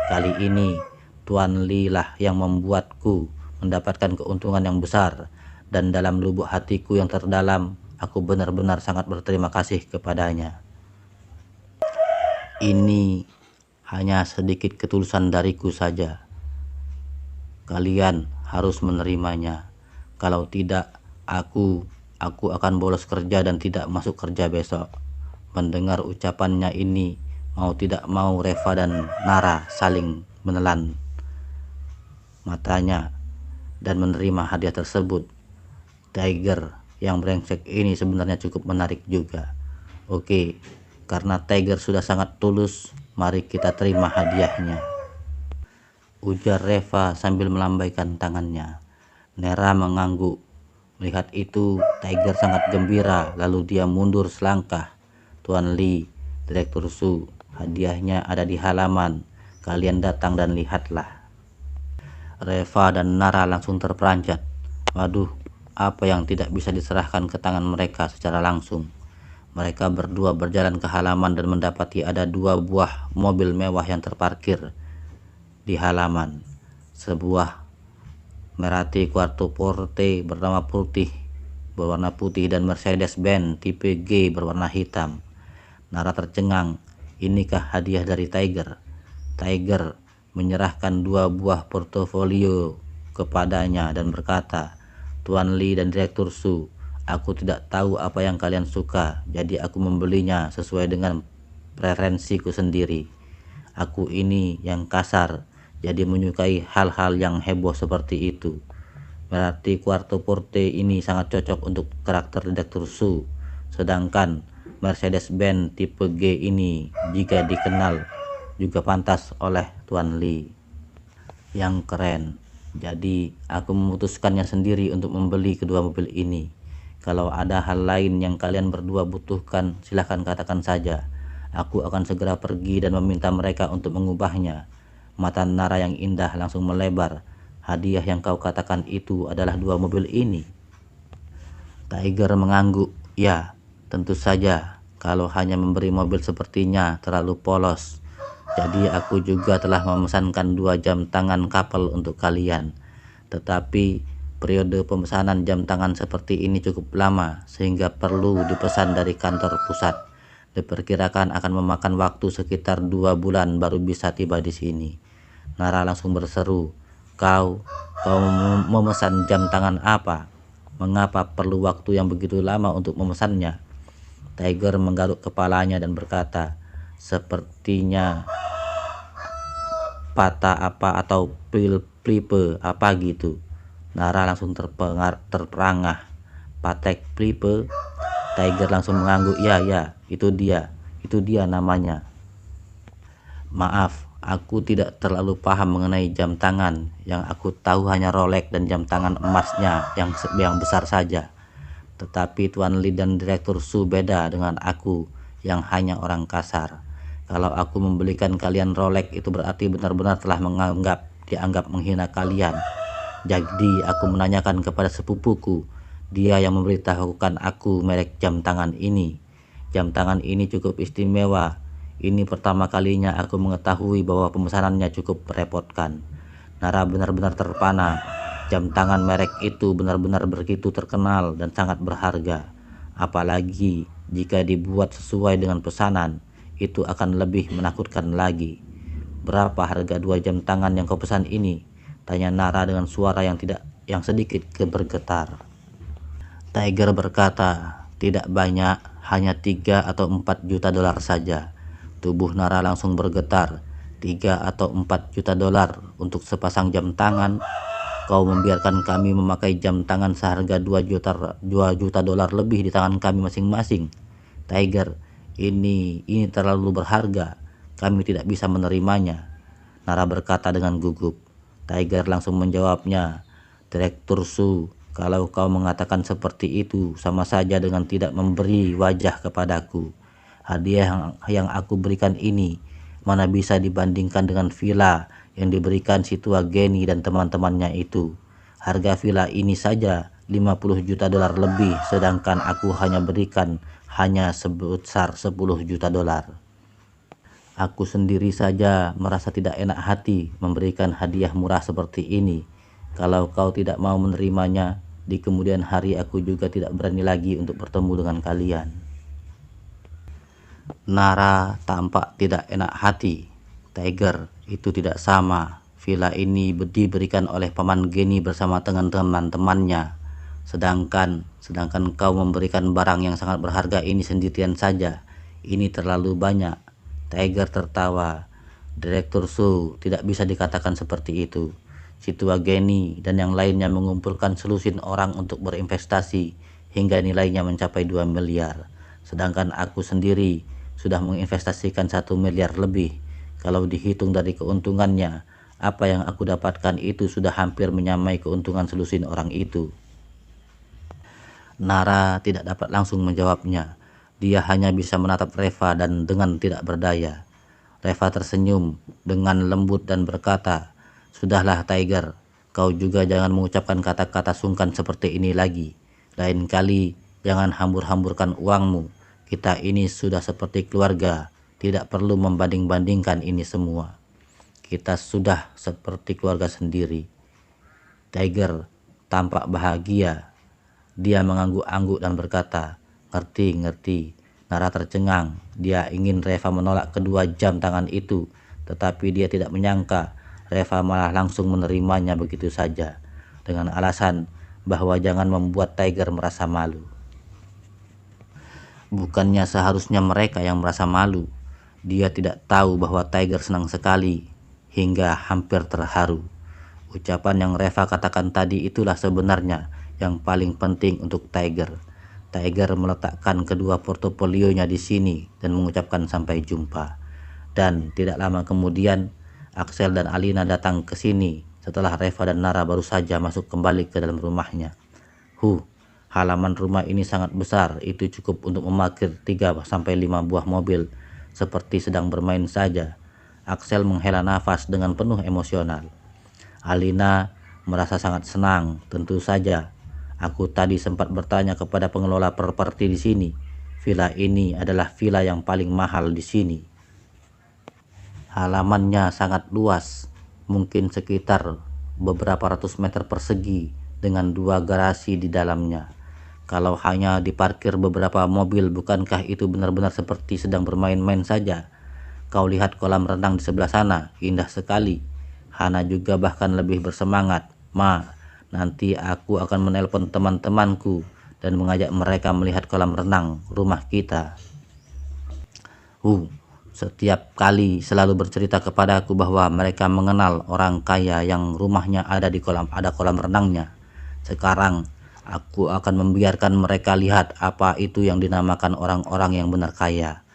Kali ini Tuan Lee lah yang membuatku mendapatkan keuntungan yang besar, dan dalam lubuk hatiku yang terdalam, aku benar-benar sangat berterima kasih kepadanya. Ini hanya sedikit ketulusan dariku saja. Kalian harus menerimanya. Kalau tidak, aku akan bolos kerja dan tidak masuk kerja besok. Mendengar ucapannya ini, mau tidak mau Reva dan Nara saling menelan matanya dan menerima hadiah tersebut. Tiger yang brengsek ini sebenarnya cukup menarik juga. Oke, karena Tiger sudah sangat tulus, mari kita terima hadiahnya, ujar Reva sambil melambaikan tangannya. Nera mengangguk. Melihat itu, Tiger sangat gembira, lalu dia mundur selangkah. Tuan Lee, Direktur Su, hadiahnya ada di halaman. Kalian datang dan lihatlah. Reva dan Nara langsung terperanjat. Waduh, apa yang tidak bisa diserahkan ke tangan mereka secara langsung. Mereka berdua berjalan ke halaman dan mendapati ada 2 buah mobil mewah yang terparkir di halaman. Sebuah Maserati Quattroporte berwarna putih dan Mercedes-Benz tipe G berwarna hitam. Nara tercengang. Inikah hadiah dari Tiger? Tiger menyerahkan 2 buah portofolio kepadanya dan berkata, Tuan Lee dan Direktur Su, aku tidak tahu apa yang kalian suka, jadi aku membelinya sesuai dengan preferensiku sendiri. Aku ini yang kasar, jadi menyukai hal-hal yang heboh seperti itu. Berarti Quattroporte ini sangat cocok untuk karakter Direktur Su, sedangkan Mercedes-Benz tipe G ini jika dikenal juga pantas oleh Tuan Lee. Yang keren. Jadi aku memutuskannya sendiri untuk membeli kedua mobil ini. Kalau ada hal lain yang kalian berdua butuhkan, silahkan katakan saja. Aku akan segera pergi dan meminta mereka untuk mengubahnya. Mata Nara yang indah langsung melebar. Hadiah yang kau katakan itu adalah 2 mobil ini. Tiger mengangguk. Ya, tentu saja. Kalau hanya memberi mobil sepertinya terlalu polos. Jadi aku juga telah memesankan 2 jam tangan kapal untuk kalian. Tetapi periode pemesanan jam tangan seperti ini cukup lama, sehingga perlu dipesan dari kantor pusat. Diperkirakan akan memakan waktu sekitar 2 bulan baru bisa tiba di sini. Nara langsung berseru, Kau memesan jam tangan apa? Mengapa perlu waktu yang begitu lama untuk memesannya? Tiger menggaruk kepalanya dan berkata, sepertinya patah apa atau plipe apa gitu. Nara langsung terperangah. Patek plipe? Tiger langsung mengangguk. Ya, itu dia namanya. Maaf, aku tidak terlalu paham mengenai jam tangan. Yang aku tahu hanya Rolex dan jam tangan emasnya yang besar saja. Tetapi Tuan Lee dan Direktur Su beda dengan aku yang hanya orang kasar. Kalau aku membelikan kalian Rolex, itu berarti benar-benar telah dianggap menghina kalian. Jadi aku menanyakan kepada sepupuku, dia yang memberitahukan aku merek jam tangan ini. Jam tangan ini cukup istimewa. Ini pertama kalinya aku mengetahui bahwa pemesanannya cukup merepotkan. Nara benar-benar terpana. Jam tangan merek itu benar-benar begitu terkenal dan sangat berharga. Apalagi jika dibuat sesuai dengan pesanan, itu akan lebih menakutkan lagi. Berapa harga 2 jam tangan yang kau pesan ini? Tanya Nara dengan suara yang sedikit bergetar. Tiger berkata, tidak banyak, hanya 3 atau 4 juta dolar saja. Tubuh Nara langsung bergetar. 3 atau 4 juta dolar untuk sepasang jam tangan? Kau membiarkan kami memakai jam tangan seharga 2 juta dolar lebih di tangan kami masing-masing. Tiger, ini terlalu berharga. Kami tidak bisa menerimanya. Nara berkata dengan gugup. Tiger langsung menjawabnya. Direktur Su, kalau kau mengatakan seperti itu, sama saja dengan tidak memberi wajah kepadaku. Hadiah yang aku berikan ini mana bisa dibandingkan dengan villa yang diberikan si tua Geni dan teman-temannya itu. Harga villa ini saja 50 juta dolar lebih, sedangkan aku hanya berikan hanya sebesar 10 juta dolar. Aku sendiri saja merasa tidak enak hati memberikan hadiah murah seperti ini. Kalau kau tidak mau menerimanya, di kemudian hari aku juga tidak berani lagi untuk bertemu dengan kalian. Nara tampak tidak enak hati. Tiger, itu tidak sama. Villa ini diberikan oleh Paman Geni bersama dengan teman-temannya. Sedangkan kau memberikan barang yang sangat berharga ini sendirian saja. Ini terlalu banyak. Tiger tertawa. Direktur Su, tidak bisa dikatakan seperti itu. Si tua Geni dan yang lainnya mengumpulkan selusin orang untuk berinvestasi hingga nilainya mencapai 2 miliar. Sedangkan aku sendiri sudah menginvestasikan 1 miliar lebih. Kalau dihitung dari keuntungannya, apa yang aku dapatkan itu sudah hampir menyamai keuntungan selusin orang itu. Nara tidak dapat langsung menjawabnya. Dia hanya bisa menatap Reva dan dengan tidak berdaya. Reva tersenyum dengan lembut dan berkata, "Sudahlah Tiger, kau juga jangan mengucapkan kata-kata sungkan seperti ini lagi. Lain kali jangan hambur-hamburkan uangmu. Kita ini sudah seperti keluarga, tidak perlu membanding-bandingkan ini semua. Kita sudah seperti keluarga sendiri." Tiger tampak bahagia. Dia mengangguk-angguk dan berkata, "Ngerti. Nara tercengang. Dia ingin Reva menolak kedua jam tangan itu, tetapi dia tidak menyangka Reva malah langsung menerimanya begitu saja, dengan alasan bahwa jangan membuat Tiger merasa malu. Bukannya seharusnya mereka yang merasa malu. Dia tidak tahu bahwa Tiger senang sekali, hingga hampir terharu. Ucapan yang Reva katakan tadi itulah sebenarnya yang paling penting untuk Tiger. Tiger meletakkan kedua portofolionya di sini dan mengucapkan sampai jumpa. Dan tidak lama kemudian, Axel dan Alina datang ke sini setelah Reva dan Nara baru saja masuk kembali ke dalam rumahnya. Halaman rumah ini sangat besar, itu cukup untuk memarkir 3-5 buah mobil, seperti sedang bermain saja. Axel menghela nafas dengan penuh emosional. Alina merasa sangat senang, tentu saja. Aku tadi sempat bertanya kepada pengelola properti di sini. Villa ini adalah villa yang paling mahal di sini. Halamannya sangat luas, mungkin sekitar beberapa ratus meter persegi dengan 2 garasi di dalamnya. Kalau hanya diparkir beberapa mobil, bukankah itu benar-benar seperti sedang bermain-main saja? Kau lihat kolam renang di sebelah sana, indah sekali. Hana juga bahkan lebih bersemangat. Ma, nanti aku akan menelpon teman-temanku dan mengajak mereka melihat kolam renang rumah kita. Setiap kali selalu bercerita kepadaku bahwa mereka mengenal orang kaya yang rumahnya ada kolam renangnya. Sekarang aku akan membiarkan mereka lihat apa itu yang dinamakan orang-orang yang benar kaya.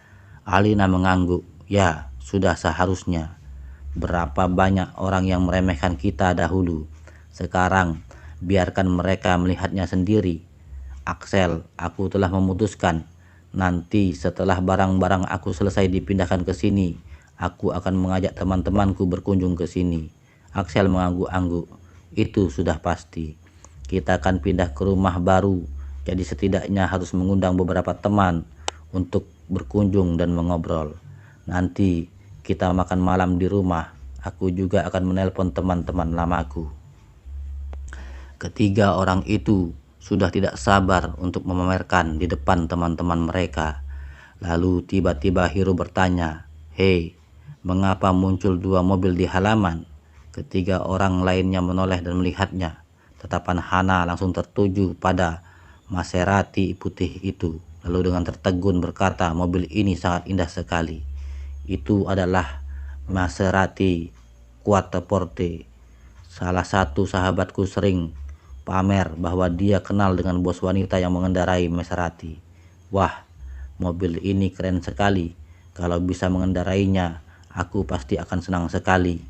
Alina mengangguk. Ya, sudah seharusnya. Berapa banyak orang yang meremehkan kita dahulu. Sekarang biarkan mereka melihatnya sendiri. Axel, aku telah memutuskan. Nanti setelah barang-barang aku selesai dipindahkan ke sini, aku akan mengajak teman-temanku berkunjung ke sini. Axel mengangguk-angguk. Itu sudah pasti. Kita akan pindah ke rumah baru, jadi setidaknya harus mengundang beberapa teman untuk berkunjung dan mengobrol. Nanti kita makan malam di rumah. Aku juga akan menelpon teman-teman lamaku. Ketiga orang itu sudah tidak sabar untuk memamerkan di depan teman-teman mereka. Lalu tiba-tiba Hiro bertanya, "Hei, mengapa muncul 2 mobil di halaman?" Ketiga orang lainnya menoleh dan melihatnya. Tatapan Hana langsung tertuju pada Maserati putih itu. Lalu dengan tertegun berkata, "Mobil ini sangat indah sekali. Itu adalah Maserati Quattroporte. Salah satu sahabatku sering pamer bahwa dia kenal dengan bos wanita yang mengendarai Maserati. Wah, mobil ini keren sekali. Kalau bisa mengendarainya, aku pasti akan senang sekali."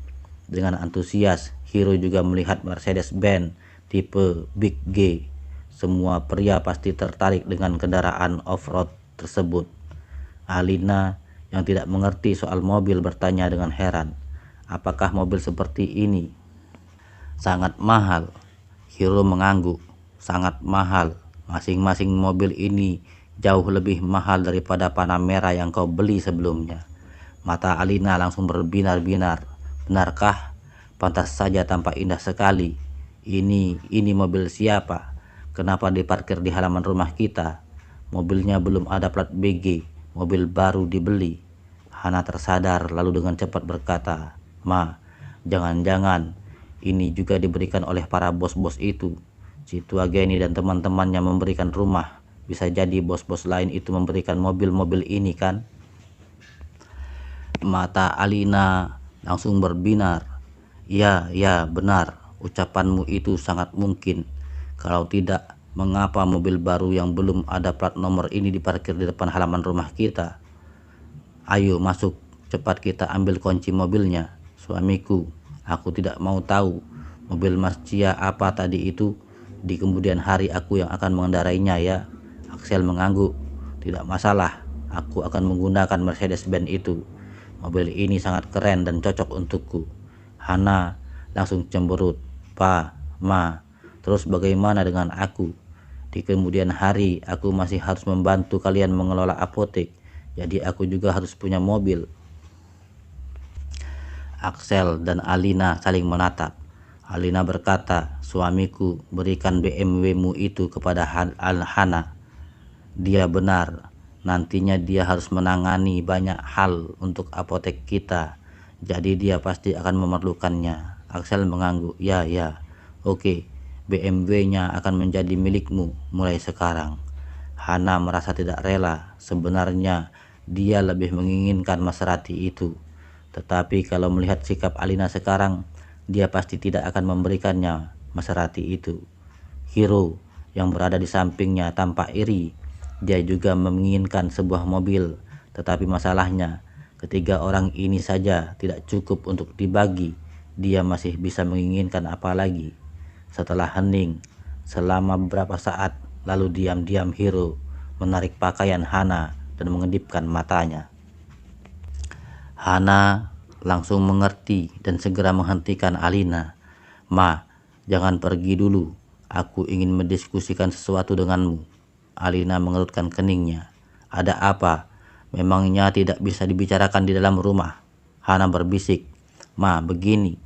Dengan antusias, Hiro juga melihat Mercedes-Benz tipe Big G. Semua pria pasti tertarik dengan kendaraan off-road tersebut. Alina yang tidak mengerti soal mobil bertanya dengan heran, "Apakah mobil seperti ini sangat mahal?" Hiro mengangguk. "Sangat mahal. Masing-masing mobil ini jauh lebih mahal daripada Panamera yang kau beli sebelumnya. Mata Alina langsung berbinar-binar. Benarkah? Pantas saja tampak indah sekali. Ini mobil siapa? Kenapa diparkir di halaman rumah kita? Mobilnya belum ada plat BG, mobil baru dibeli. Hana tersadar lalu dengan cepat berkata, "Ma, jangan-jangan ini juga diberikan oleh para bos-bos itu. Si tua Geni dan teman-temannya memberikan rumah. Bisa jadi bos-bos lain itu memberikan mobil-mobil ini kan?" Mata Alina langsung berbinar. Ya, benar. Ucapanmu itu sangat mungkin. Kalau tidak, mengapa mobil baru yang belum ada plat nomor ini diparkir di depan halaman rumah kita? Ayo masuk, cepat kita ambil kunci mobilnya. Suamiku, aku tidak mau tahu mobil Mas Cia apa tadi itu. Di kemudian hari aku yang akan mengendarainya ya. Axel mengangguk. Tidak masalah, aku akan menggunakan Mercedes-Benz itu. Mobil ini sangat keren dan cocok untukku. Hana langsung cemberut. Pa, Ma, terus bagaimana dengan aku? Di kemudian hari aku masih harus membantu kalian mengelola apotek. Jadi aku juga harus punya mobil. Axel dan Alina saling menatap. Alina berkata, "Suamiku, berikan BMW-mu itu kepada Hana. Dia benar. Nantinya dia harus menangani banyak hal untuk apotek kita. Jadi dia pasti akan memerlukannya." Axel mengangguk. Ya. Oke, BMW-nya akan menjadi milikmu mulai sekarang. Hana merasa tidak rela. Sebenarnya dia lebih menginginkan Maserati itu. Tetapi kalau melihat sikap Alina sekarang, dia pasti tidak akan memberikannya Maserati itu. Hiro yang berada di sampingnya tampak iri. Dia juga menginginkan sebuah mobil, tetapi masalahnya ketiga orang ini saja tidak cukup untuk dibagi. Dia masih bisa menginginkan apa lagi? Setelah hening selama beberapa saat, lalu diam-diam Hiro menarik pakaian Hana dan mengedipkan matanya. Hana langsung mengerti dan segera menghentikan Alina. Ma, jangan pergi dulu. Aku ingin mendiskusikan sesuatu denganmu. Alina mengerutkan keningnya. Ada apa? Memangnya tidak bisa dibicarakan di dalam rumah? Hana berbisik. Ma, begini.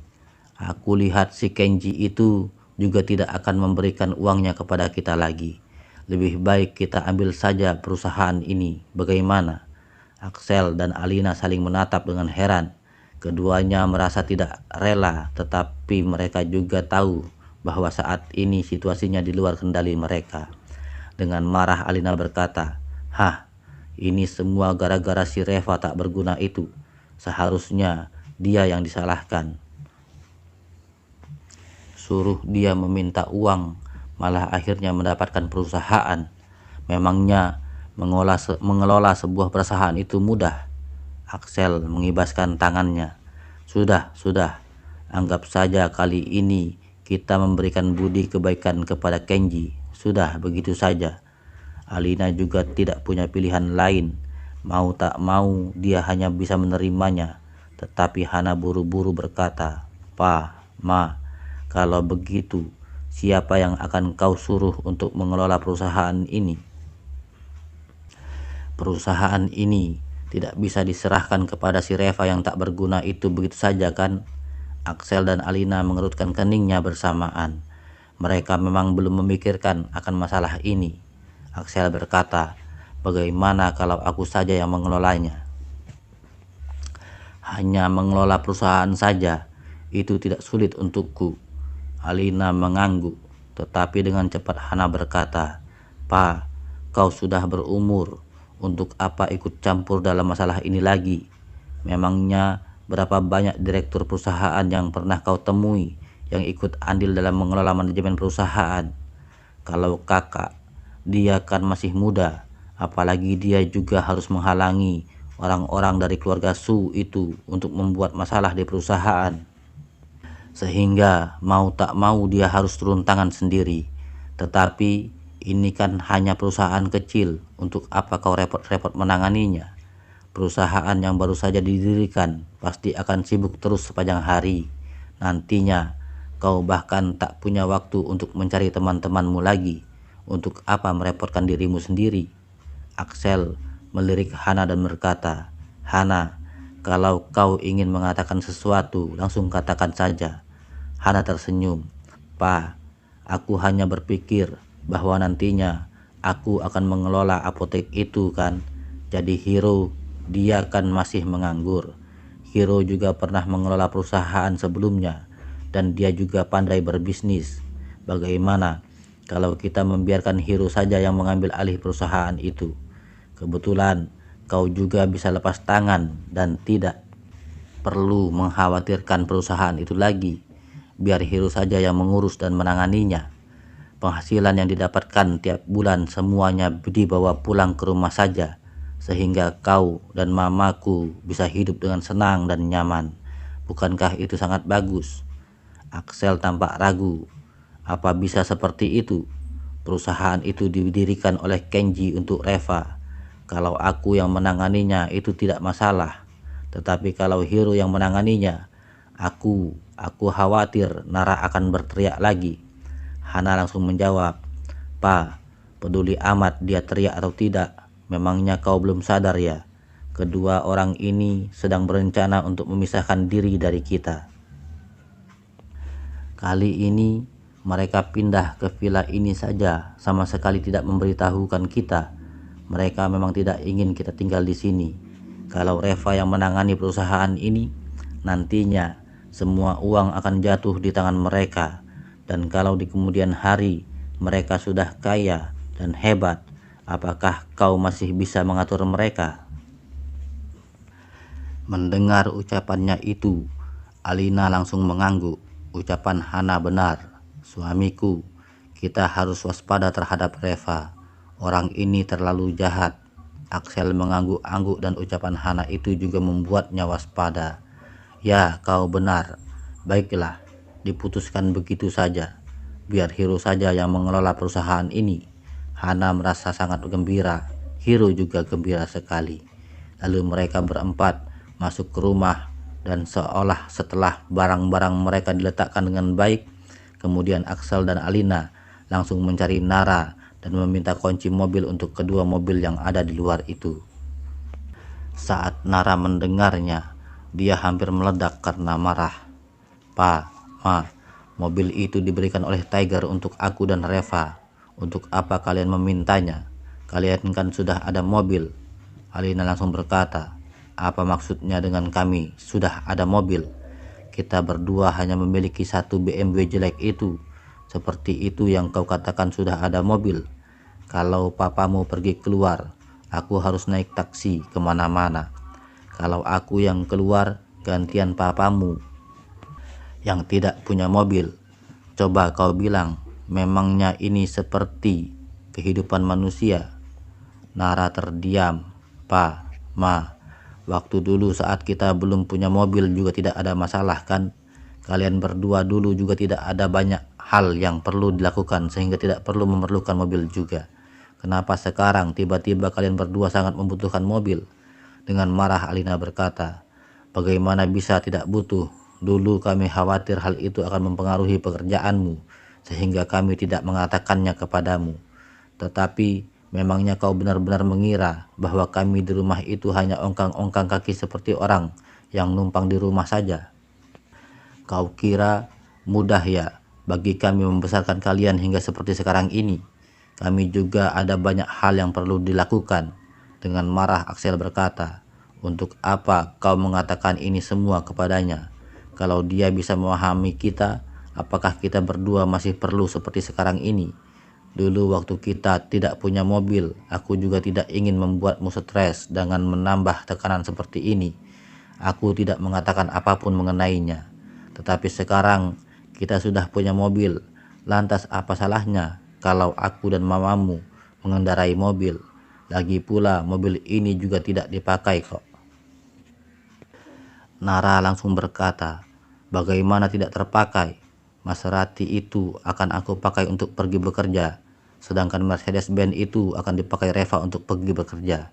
Aku lihat si Kenji itu juga tidak akan memberikan uangnya kepada kita lagi. Lebih baik kita ambil saja perusahaan ini. Bagaimana? Axel dan Alina saling menatap dengan heran. Keduanya merasa tidak rela, tetapi mereka juga tahu bahwa saat ini situasinya di luar kendali mereka. Dengan marah Alina berkata, "Hah, ini semua gara-gara si Reva tak berguna itu. Seharusnya dia yang disalahkan. Suruh dia meminta uang, malah akhirnya mendapatkan perusahaan. Memangnya mengelola sebuah perusahaan itu mudah?" Axel mengibaskan tangannya. Sudah. Anggap saja kali ini kita memberikan budi kebaikan kepada Kenji. Sudah, begitu saja. Alina juga tidak punya pilihan lain. Mau tak mau dia hanya bisa menerimanya. Tetapi Hana buru-buru berkata, "Pa, Ma, kalau begitu siapa yang akan kau suruh untuk mengelola perusahaan ini? Perusahaan ini tidak bisa diserahkan kepada si Reva yang tak berguna itu begitu saja kan?" Axel dan Alina mengerutkan keningnya bersamaan. Mereka memang belum memikirkan akan masalah ini. Axel berkata, "Bagaimana kalau aku saja yang mengelolanya?" Hanya mengelola perusahaan saja, itu tidak sulit untukku. Alina mengangguk, tetapi dengan cepat Hana berkata, "Pa, kau sudah berumur. Untuk apa ikut campur dalam masalah ini lagi? Memangnya berapa banyak direktur perusahaan yang pernah kau temui yang ikut andil dalam mengelola manajemen perusahaan? Kalau kakak, dia kan masih muda, apalagi dia juga harus menghalangi orang-orang dari keluarga Su itu untuk membuat masalah di perusahaan. Sehingga mau tak mau dia harus turun tangan sendiri. Tetapi ini kan hanya perusahaan kecil, untuk apa kau repot-repot menanganinya? Perusahaan yang baru saja didirikan pasti akan sibuk terus sepanjang hari. Nantinya kau bahkan tak punya waktu untuk mencari teman-temanmu lagi. Untuk apa merepotkan dirimu sendiri?" Axel melirik Hana dan berkata, "Hana, Kalau kau ingin mengatakan sesuatu, langsung katakan saja. Hana tersenyum. Pa, aku hanya berpikir bahwa nantinya aku akan mengelola apotek itu kan. Jadi Hiro, dia kan masih menganggur. Hiro juga pernah mengelola perusahaan sebelumnya dan dia juga pandai berbisnis. Bagaimana kalau kita membiarkan Hiro saja yang mengambil alih perusahaan itu? Kebetulan kau juga bisa lepas tangan dan tidak perlu mengkhawatirkan perusahaan itu lagi. Biar Hiro saja yang mengurus dan menanganinya. Penghasilan yang didapatkan tiap bulan semuanya dibawa pulang ke rumah saja, sehingga kau dan mamaku bisa hidup dengan senang dan nyaman. Bukankah itu sangat bagus? Axel tampak ragu. Apa bisa seperti itu? Perusahaan itu didirikan oleh Kenji untuk Reva. Kalau aku yang menanganinya itu tidak masalah. Tetapi kalau Hiro yang menanganinya, aku khawatir Nara akan berteriak lagi. Hana langsung menjawab, Pa, peduli amat dia teriak atau tidak. Memangnya kau belum sadar ya? Kedua orang ini sedang berencana untuk memisahkan diri dari kita. Kali ini mereka pindah ke villa ini saja, sama sekali tidak memberitahukan kita. Mereka memang tidak ingin kita tinggal di sini. Kalau Reva yang menangani perusahaan ini, nantinya semua uang akan jatuh di tangan mereka. Dan kalau di kemudian hari mereka sudah kaya dan hebat, apakah kau masih bisa mengatur mereka? Mendengar ucapannya itu, Alina langsung mengangguk. Ucapan Hana benar. Suamiku, kita harus waspada terhadap Reva. Orang ini terlalu jahat. Axel mengangguk-angguk dan ucapan Hana itu juga membuatnya waspada. Ya, kau benar. Baiklah, diputuskan begitu saja. Biar Hiro saja yang mengelola perusahaan ini. Hana merasa sangat gembira. Hiro juga gembira sekali. Lalu mereka berempat masuk ke rumah dan seolah setelah barang-barang mereka diletakkan dengan baik, kemudian Axel dan Alina langsung mencari Nara dan meminta kunci mobil untuk kedua mobil yang ada di luar itu. Saat Nara mendengarnya, dia hampir meledak karena marah. Pa, Ma, mobil itu diberikan oleh Tiger untuk aku dan Reva. Untuk apa kalian memintanya? Kalian kan sudah ada mobil. Alina langsung berkata, apa maksudnya dengan kami sudah ada mobil? Kita berdua hanya memiliki satu BMW jelek itu. Seperti itu yang kau katakan sudah ada mobil. Kalau papamu pergi keluar, aku harus naik taksi kemana-mana. Kalau aku yang keluar, gantian papamu yang tidak punya mobil. Coba kau bilang, memangnya ini seperti kehidupan manusia? Nara terdiam. Pa, Ma, waktu dulu saat kita belum punya mobil juga tidak ada masalah kan? Kalian berdua dulu juga tidak ada banyak hal yang perlu dilakukan sehingga tidak perlu memerlukan mobil juga. Kenapa sekarang tiba-tiba kalian berdua sangat membutuhkan mobil? Dengan marah Alina berkata, bagaimana bisa tidak butuh? Dulu kami khawatir hal itu akan mempengaruhi pekerjaanmu sehingga kami tidak mengatakannya kepadamu. Tetapi memangnya kau benar-benar mengira bahwa kami di rumah itu hanya ongkang-ongkang kaki seperti orang yang numpang di rumah saja? Kau kira mudah ya bagi kami membesarkan kalian hingga seperti sekarang ini? Kami juga ada banyak hal yang perlu dilakukan. Dengan marah Axel berkata, untuk apa kau mengatakan ini semua kepadanya? Kalau dia bisa memahami kita, apakah kita berdua masih perlu seperti sekarang ini? Dulu waktu kita tidak punya mobil, aku juga tidak ingin membuatmu stres dengan menambah tekanan seperti ini. Aku tidak mengatakan apapun mengenainya. Tetapi sekarang kita sudah punya mobil. Lantas apa salahnya kalau aku dan mamamu mengendarai mobil? Lagi pula mobil ini juga tidak dipakai kok. Nara langsung berkata, bagaimana tidak terpakai? Maserati itu akan aku pakai untuk pergi bekerja. Sedangkan Mercedes-Benz itu akan dipakai Reva untuk pergi bekerja.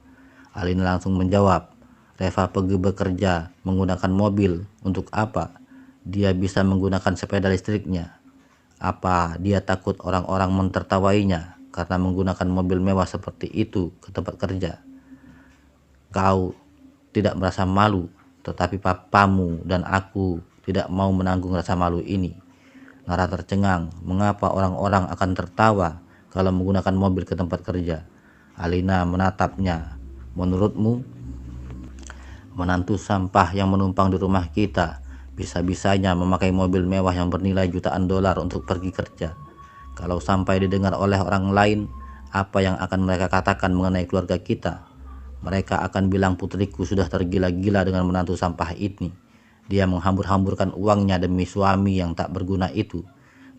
Alina langsung menjawab, Reva pergi bekerja menggunakan mobil untuk apa? Dia bisa menggunakan sepeda listriknya. Apa dia takut orang-orang mentertawainya karena menggunakan mobil mewah seperti itu ke tempat kerja? Kau tidak merasa malu tetapi papamu dan aku tidak mau menanggung rasa malu ini. Nara tercengang, mengapa orang-orang akan tertawa kalau menggunakan mobil ke tempat kerja? Alina menatapnya. Menurutmu, menantu sampah yang menumpang di rumah kita bisa-bisanya memakai mobil mewah yang bernilai jutaan dolar untuk pergi kerja. Kalau sampai didengar oleh orang lain, apa yang akan mereka katakan mengenai keluarga kita? Mereka akan bilang putriku sudah tergila-gila dengan menantu sampah ini. Dia menghambur-hamburkan uangnya demi suami yang tak berguna itu,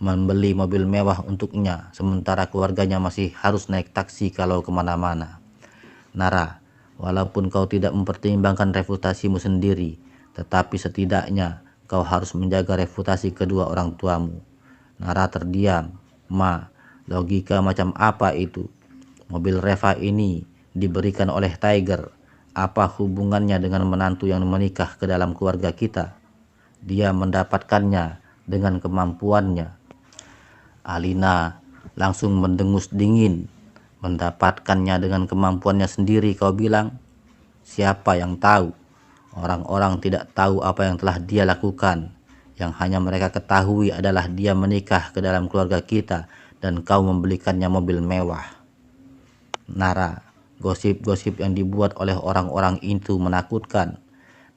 membeli mobil mewah untuknya, sementara keluarganya masih harus naik taksi kalau kemana-mana. Nara, walaupun kau tidak mempertimbangkan reputasimu sendiri, tetapi setidaknya kau harus menjaga reputasi kedua orang tuamu. Nara terdiam. Ma, logika macam apa itu? Mobil Reva ini diberikan oleh Tiger. Apa hubungannya dengan menantu yang menikah ke dalam keluarga kita? Dia mendapatkannya dengan kemampuannya. Alina langsung mendengus dingin. Mendapatkannya dengan kemampuannya sendiri, kau bilang? Siapa yang tahu? Orang-orang tidak tahu apa yang telah dia lakukan. Yang hanya mereka ketahui adalah dia menikah ke dalam keluarga kita dan kau membelikannya mobil mewah. Nara, gosip-gosip yang dibuat oleh orang-orang itu menakutkan.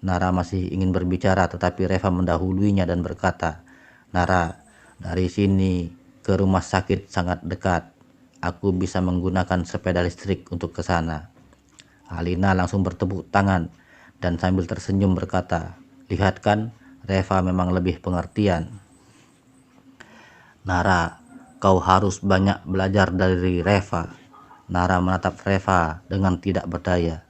Nara masih ingin berbicara tetapi Reva mendahuluinya dan berkata, Nara, dari sini ke rumah sakit sangat dekat. Aku bisa menggunakan sepeda listrik untuk ke sana. Alina langsung bertepuk tangan dan sambil tersenyum berkata, lihat kan, Reva memang lebih pengertian. Nara, kau harus banyak belajar dari Reva. Nara menatap Reva dengan tidak berdaya.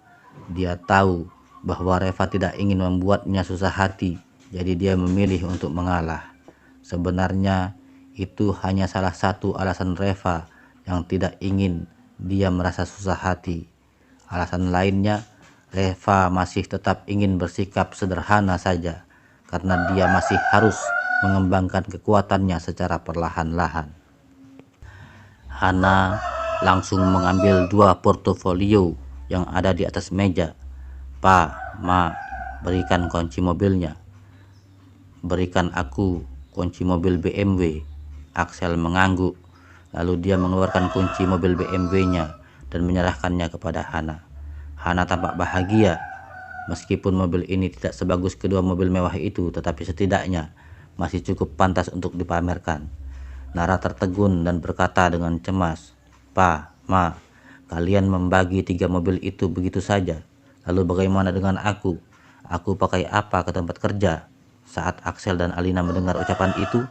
Dia tahu bahwa Reva tidak ingin membuatnya susah hati, jadi dia memilih untuk mengalah. Sebenarnya itu hanya salah satu alasan Reva yang tidak ingin dia merasa susah hati. Alasan lainnya, Reva masih tetap ingin bersikap sederhana saja, karena dia masih harus mengembangkan kekuatannya secara perlahan-lahan. Hana langsung mengambil 2 portofolio yang ada di atas meja. Pa, Ma, berikan kunci mobilnya. Berikan aku kunci mobil BMW. Axel mengangguk. Lalu dia mengeluarkan kunci mobil BMW-nya dan menyerahkannya kepada Hana. Hana tampak bahagia. Meskipun mobil ini tidak sebagus kedua mobil mewah itu, tetapi setidaknya masih cukup pantas untuk dipamerkan. Nara tertegun dan berkata dengan cemas, Pa, Ma, kalian membagi 3 mobil itu begitu saja. Lalu bagaimana dengan aku? Aku pakai apa ke tempat kerja? Saat Axel dan Alina mendengar ucapan itu,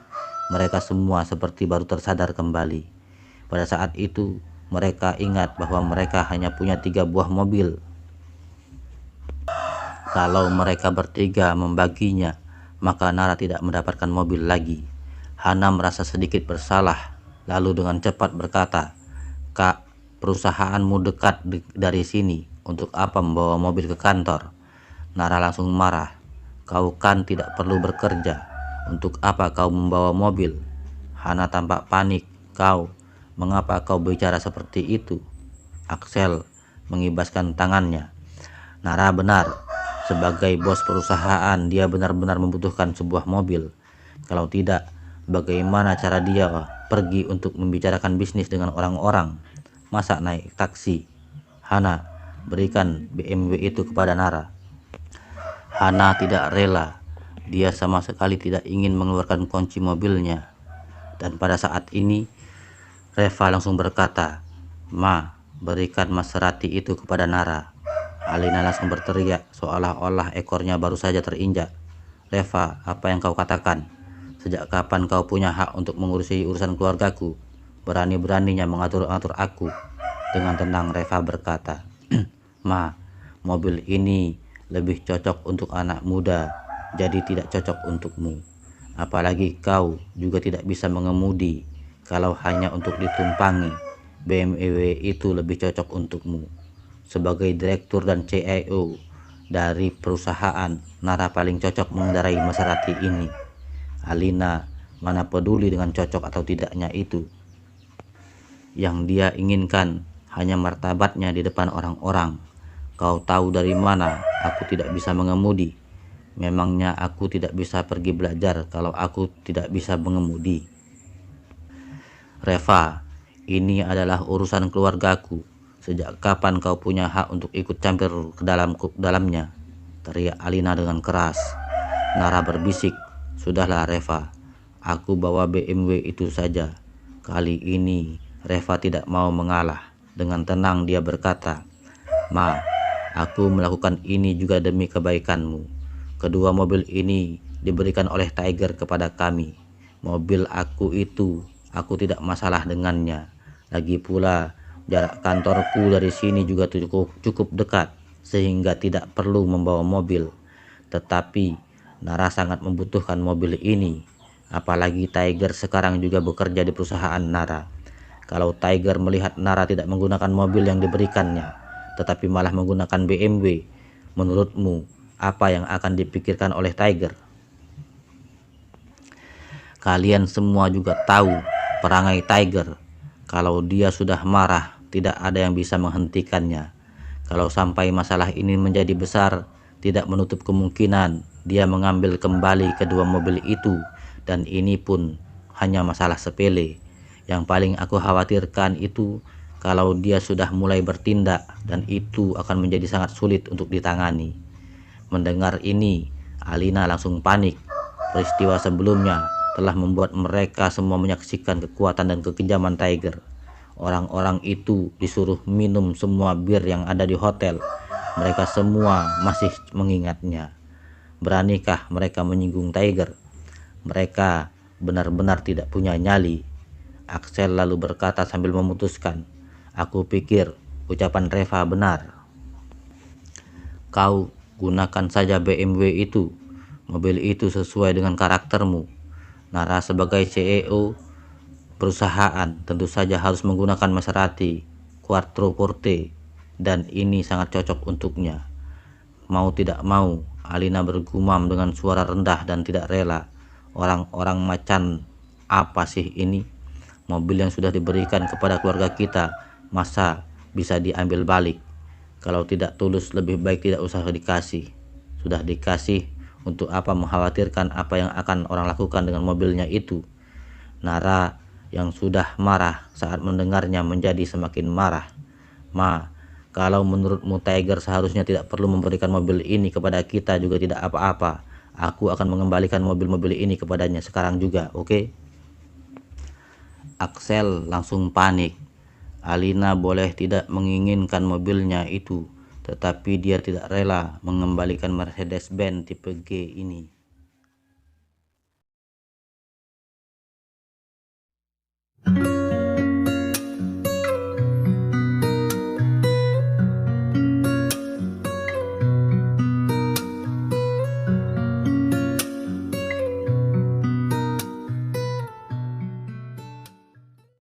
mereka semua seperti baru tersadar kembali. Pada saat itu, mereka ingat bahwa mereka hanya punya 3 buah mobil. Kalau mereka bertiga membaginya, maka Nara tidak mendapatkan mobil lagi. Hana merasa sedikit bersalah, lalu dengan cepat berkata, Kak, perusahaanmu dekat dari sini, untuk apa membawa mobil ke kantor? Nara langsung marah, kau kan tidak perlu bekerja, untuk apa kau membawa mobil? Hana tampak panik, mengapa kau bicara seperti itu? Axel mengibaskan tangannya. Nara benar, sebagai bos perusahaan dia benar-benar membutuhkan sebuah mobil. Kalau tidak, bagaimana cara dia pergi untuk membicarakan bisnis dengan orang-orang? Masa naik taksi? Hana, berikan BMW itu kepada Nara. Hana tidak rela. Dia sama sekali tidak ingin mengeluarkan kunci mobilnya. Dan pada saat ini, Reva langsung berkata, Ma, berikan Maserati itu kepada Nara. Alina langsung berteriak seolah-olah ekornya baru saja terinjak. Reva, apa yang kau katakan? Sejak kapan kau punya hak untuk mengurusi urusan keluargaku? Berani-beraninya mengatur-atur aku. Dengan tenang Reva berkata, Ma, mobil ini lebih cocok untuk anak muda, jadi tidak cocok untukmu. Apalagi kau juga tidak bisa mengemudi. Kalau hanya untuk ditumpangi, BMW itu lebih cocok untukmu. Sebagai direktur dan CIO dari perusahaan, Nara paling cocok mengendarai Maserati ini. Alina mana peduli dengan cocok atau tidaknya itu. Yang dia inginkan hanya martabatnya di depan orang-orang. Kau tahu dari mana aku tidak bisa mengemudi? Memangnya aku tidak bisa pergi belajar kalau aku tidak bisa mengemudi? Reva, ini adalah urusan keluargaku. Sejak kapan kau punya hak untuk ikut campur ke dalamnya? Teriak Alina dengan keras. Nara berbisik, "Sudahlah Reva, aku bawa BMW itu saja." Kali ini Reva tidak mau mengalah. Dengan tenang dia berkata, "Ma, aku melakukan ini juga demi kebaikanmu. Kedua mobil ini diberikan oleh Tiger kepada kami. Mobil aku itu, aku tidak masalah dengannya. Lagi pula, jarak kantorku dari sini juga cukup dekat, sehingga tidak perlu membawa mobil. Tetapi, Nara sangat membutuhkan mobil ini. Apalagi Tiger sekarang juga bekerja di perusahaan Nara. Kalau Tiger melihat Nara tidak menggunakan mobil yang diberikannya, tetapi malah menggunakan BMW, menurutmu apa yang akan dipikirkan oleh Tiger? Kalian semua juga tahu perangai Tiger. Kalau dia sudah marah, tidak ada yang bisa menghentikannya. Kalau sampai masalah ini menjadi besar, tidak menutup kemungkinan dia mengambil kembali kedua mobil itu, dan ini pun hanya masalah sepele. Yang paling aku khawatirkan itu kalau dia sudah mulai bertindak, dan itu akan menjadi sangat sulit untuk ditangani. Mendengar ini, Alina langsung panik. Peristiwa sebelumnya telah membuat mereka semua menyaksikan kekuatan dan kekejaman Tiger. Orang-orang itu disuruh minum semua bir yang ada di hotel. Mereka semua masih mengingatnya. Beranikah mereka menyinggung Tiger? Mereka benar-benar tidak punya nyali. Axel lalu berkata sambil memutuskan, "Aku pikir ucapan Reva benar. Kau gunakan saja BMW itu. Mobil itu sesuai dengan karaktermu. Nara sebagai CEO perusahaan tentu saja harus menggunakan Maserati Quattroporte, dan ini sangat cocok untuknya." Mau tidak mau, Alina bergumam dengan suara rendah dan tidak rela. Orang-orang macan apa sih ini? Mobil yang sudah diberikan kepada keluarga kita, masa bisa diambil balik? Kalau tidak tulus, lebih baik tidak usah dikasih. Sudah dikasih, untuk apa mengkhawatirkan apa yang akan orang lakukan dengan mobilnya itu? Nara yang sudah marah saat mendengarnya menjadi semakin marah. "Ma, kalau menurutmu Tiger seharusnya tidak perlu memberikan mobil ini kepada kita juga tidak apa-apa. Aku akan mengembalikan mobil-mobil ini kepadanya sekarang juga, oke?" Axel langsung panik. Alina boleh tidak menginginkan mobilnya itu, tetapi dia tidak rela mengembalikan Mercedes-Benz tipe G ini.